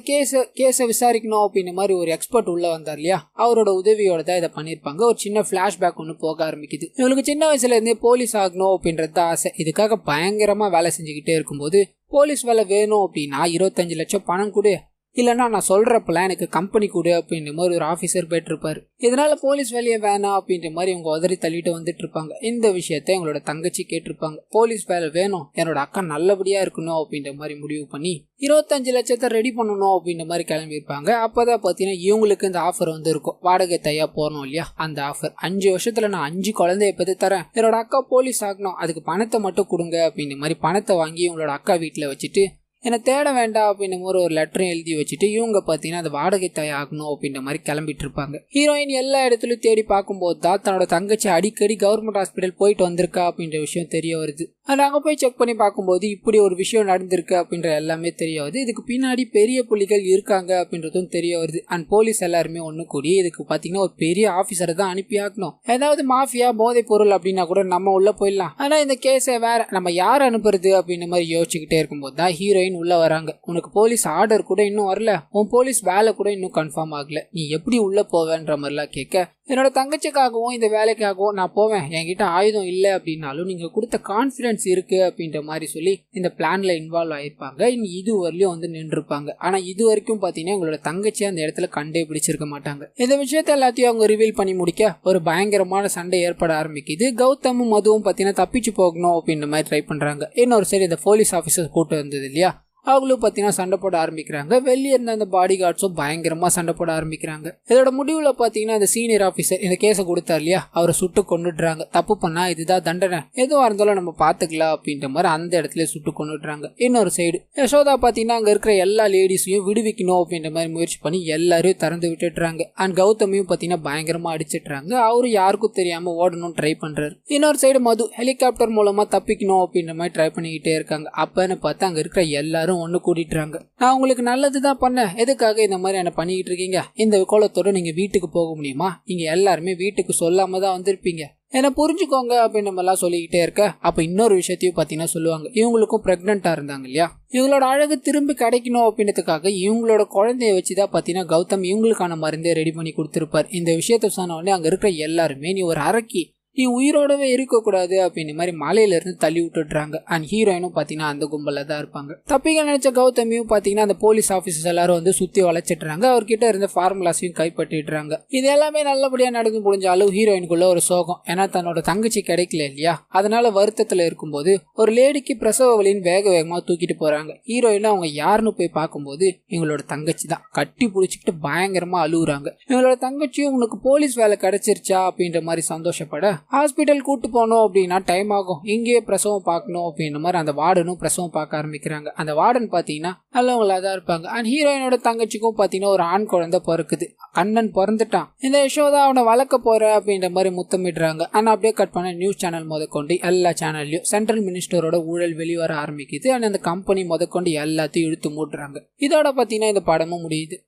[SPEAKER 1] கேஸை விசாரிக்கணும் அப்படின்ற மாதிரி ஒரு எக்ஸ்பர்ட் உள்ள வந்தார் இல்லையா, அவரோட உதவியோட தான் இதை பண்ணியிருப்பாங்க. ஒரு சின்ன பிளாஷ்பேக் ஒன்று போக ஆரம்பிக்குது. இவங்களுக்கு சின்ன வயசுல இருந்தே போலீஸ் ஆகணும் அப்படின்றது தான் ஆசை. இதுக்காக பயங்கரமா வேலை செஞ்சுக்கிட்டே இருக்கும்போது போலீஸ் வேலை வேணும் அப்படின்னா 25 லட்சம் பணம் கொடு, இல்லைன்னா நான் சொல்ற பிளானுக்கு கம்பெனி கொடு அப்படின்ற மாதிரி ஒரு ஆஃபீஸர் போயிட்டு இருப்பாரு. இதனால போலீஸ் வேலையை வேணாம் அப்படின்ற மாதிரி இவங்க உதறி தள்ளிட்டு வந்துட்டு இருப்பாங்க. இந்த விஷயத்த எங்களோட தங்கச்சி கேட்டிருப்பாங்க. போலீஸ் வேலை வேணும், என்னோட அக்கா நல்லபடியா இருக்கணும் அப்படின்ற மாதிரி முடிவு பண்ணி 25 லட்சத்தை ரெடி பண்ணணும் அப்படின்ற மாதிரி கிளம்பியிருப்பாங்க. அப்பதான் பாத்தீங்கன்னா இவங்களுக்கு இந்த ஆஃபர் வந்து இருக்கும். வாடகை தையா போறோம் இல்லையா, அந்த ஆஃபர் 5 வருஷத்துல நான் 5 குழந்தைய பத்தி தரேன், என்னோட அக்கா போலீஸ் ஆகணும், அதுக்கு பணத்தை மட்டும் கொடுங்க அப்படின்ற மாதிரி பணத்தை வாங்கி இவங்களோட அக்கா வீட்டுல வச்சுட்டு என்னை தேட வேண்டாம் அப்படின்ற மாதிரி ஒரு லெட்டரும் எழுதி வச்சுட்டு இவங்க பார்த்தீங்கன்னா அது வாடகை தாய் ஆகணும் அப்படின்ற மாதிரி கிளம்பிட்டு இருப்பாங்க. ஹீரோயின் எல்லா இடத்துலையும் தேடி பார்க்கும்போது தான் தன்னோட தங்கச்சி அடிக்கடி கவர்மெண்ட் ஹாஸ்பிட்டல் போயிட்டு வந்திருக்கா அப்படின்ற விஷயம் தெரிய வருது. நாங்கள் போய் செக் பண்ணி பார்க்கும்போது இப்படி ஒரு விஷயம் நடந்திருக்கு அப்படின்ற எல்லாமே தெரிய வருது. இதுக்கு பின்னாடி பெரிய புலிகள் இருக்காங்க அப்படின்றதும் தெரிய வருது. அண்ட் போலீஸ் எல்லாருமே ஒன்று கூடி இதுக்கு பார்த்தீங்கன்னா ஒரு பெரிய ஆஃபீஸரை தான் அனுப்பி ஆகணும். ஏதாவது மாஃபியா போதை பொருள் அப்படின்னா கூட நம்ம உள்ள போயிடலாம், ஆனால் இந்த கேஸை வேற நம்ம யார் அனுப்புறது அப்படின்ற மாதிரி யோசிச்சுக்கிட்டே இருக்கும்போது தான் ஹீரோயின் உள்ள வராங்க. உனக்கு போலீஸ் ஆர்டர் கூட இன்னும் வரல, உன் போலீஸ் வேலை கூட இன்னும் கன்ஃபார்ம் ஆகல, நீ எப்படி உள்ள போவேன்ற மாதிரிலாம் கேட்க, என்னோட தங்கச்சிக்காகவும் இந்த வேலைக்காகவும் நான் போவேன், என்கிட்ட ஆயுதம் இல்லை அப்படின்னாலும் நீங்க கொடுத்த கான்ஃபிடன்ஸ் இருக்கு அப்படின்ற மாதிரி சொல்லி இந்த பிளான்ல இன்வால்வ் ஆயிருப்பாங்க. இது வரலையும் வந்து நின்றுருப்பாங்க. ஆனா இது வரைக்கும் பாத்தீங்கன்னா உங்களோட தங்கச்சி அந்த இடத்துல கண்டே பிடிச்சிருக்க மாட்டாங்க. இந்த விஷயத்த எல்லாத்தையும் அவங்க ரிவீல் பண்ணி முடிக்க ஒரு பயங்கரமான சண்டை ஏற்பட ஆரம்பிக்குது. கௌதமும் மதுவும் பாத்தீங்கன்னா தப்பிச்சு போகணும் அப்படின்ற மாதிரி ட்ரை பண்றாங்க. இன்னொரு சைடு இந்த போலீஸ் ஆபீசர் கூட்டு வந்தது இல்லையா, அவங்களும் பார்த்தீங்கன்னா சண்டை போட ஆரம்பிக்கிறாங்க. வெளியே இருந்த அந்த பாடி கார்ட்ஸும் பயங்கரமாக சண்டை போட ஆரம்பிக்கிறாங்க. இதோட முடிவில் பார்த்தீங்கன்னா அந்த சீனியர் ஆஃபீஸர் இந்த கேஸை கொடுத்தார் இல்லையா, அவரை சுட்டு கொண்டுடுறாங்க. தப்பு பண்ணா இதுதான் தண்டனை, எதுவாக இருந்தாலும் நம்ம பார்த்துக்கலாம் அப்படின்ற மாதிரி அந்த இடத்துல சுட்டு கொண்டுடுறாங்க. இன்னொரு சைடு யசோதா பார்த்தீங்கன்னா அங்கே இருக்கிற எல்லா லேடிஸையும் விடுவிக்கணும் அப்படின்ற மாதிரி முயற்சி பண்ணி எல்லாரையும் திறந்து விட்டுடுறாங்க. அண்ட் கௌதமையும் பார்த்தீங்கன்னா பயங்கரமாக அடிச்சிடுறாங்க. அவரும் யாருக்கும் தெரியாமல் ஓடணும்னு ட்ரை பண்ணுறாரு. இன்னொரு சைடு மது ஹெலிகாப்டர் மூலமாக தப்பிக்கணும் அப்படின்ற மாதிரி ட்ரை பண்ணிக்கிட்டே இருக்காங்க. அப்பன்னு பார்த்து அங்கே இருக்கிற எல்லாரும் ஒண்ணு கூட்டிட்டுறாங்க. நான் உங்களுக்கு நல்லதுதான் பண்ணேன், எதுக்காக இந்த மாதிரி என்ன பண்ணிக்கிட்டு இருக்கீங்க, இந்த கோலத்தோட நீங்க வீட்டுக்கு போக முடியுமா, நீங்க எல்லாருமே வீட்டுக்கு சொல்லாம தான் வந்திருப்பீங்க, என்ன புரிஞ்சுக்கோங்க அப்படின்னு நம்ம எல்லாம் சொல்லிக்கிட்டே இருக்க. அப்ப இன்னொரு விஷயத்தையும் பாத்தீங்கன்னா சொல்லுவாங்க. இவங்களுக்கும் பிரெக்னெண்டா இருந்தாங்க இல்லையா, இவங்களோட அழகு திரும்பி கிடைக்கணும் அப்படின்றதுக்காக இவங்களோட குழந்தைய வச்சுதான் பாத்தீங்கன்னா கௌதம் இவங்களுக்கான மருந்தே ரெடி பண்ணி கொடுத்திருப்பார். இந்த விஷயத்த சொன்ன உடனே அங்க இருக்கிற எல்லாருமே நீ ஒரு அரக்கி, நீ உயிரோடவே இருக்கக்கூடாது அப்படின்னு மாதிரி மலையில இருந்து தள்ளி விட்டுடுறாங்க. அண்ட் ஹீரோயினும் பாத்தீங்கன்னா அந்த கும்பல தான் இருப்பாங்க. தப்பிக்க நினைச்ச கௌதமியும் பாத்தீங்கன்னா அந்த போலீஸ் ஆபீசர்ஸ் எல்லாரும் வந்து சுத்தி வளைச்சிடுறாங்க. அவர்கிட்ட இருந்த ஃபார்முலாஸையும் கைப்பற்றிடுறாங்க. இது எல்லாமே நல்லபடியா நடந்து முடிஞ்சாலும் ஹீரோயினுக்குள்ள ஒரு சோகம். ஏன்னா தன்னோட தங்கச்சி கிடைக்கல இல்லையா, அதனால வருத்தத்துல இருக்கும்போது ஒரு லேடிக்கு பிரசவ வலின்னு வேக வேகமா தூக்கிட்டு போறாங்க. ஹீரோயின் அவங்க யாருன்னு போய் பார்க்கும்போது இவங்களோட தங்கச்சி தான். கட்டி பிடிச்சிக்கிட்டு பயங்கரமா அழுகுறாங்க. இவங்களோட தங்கச்சியும் உனக்கு போலீஸ் வேலை கிடைச்சிருச்சா அப்படின்ற மாதிரி சந்தோஷப்பட, ஹாஸ்பிட்டல் கூட்டு போனோம் அப்படின்னா டைம் ஆகும், இங்கேயே பிரசவம் பார்க்கணும் அப்படின்ற மாதிரி அந்த வார்டனும் பிரசவம் பார்க்க ஆரம்பிக்கிறாங்க. அந்த வார்டன் பாத்தீங்கன்னா நல்லவங்களா தான் இருப்பாங்க. அண்ட் ஹீரோயினோட தங்கச்சிக்கும் பாத்தீங்கன்னா ஒரு ஆண் குழந்தை பிறக்குது. கண்ணன் பிறந்துட்டான், இந்த யசோதா அவனை வளர்க்க போற அப்படின்ற மாதிரி முத்தமிடுறாங்க. ஆனா அப்படியே கட் பண்ண நியூஸ் சேனல் முதற்கொண்டு எல்லா சேனல்லையும் சென்ட்ரல் மினிஸ்டரோட ஊழல் வெளிவர ஆரம்பிக்குது. அண்ட் அந்த கம்பெனி முதற்கொண்டு எல்லாத்தையும் இழுத்து மூடுறாங்க. இதோட பாத்தீங்கன்னா இந்த படமும் முடியுது.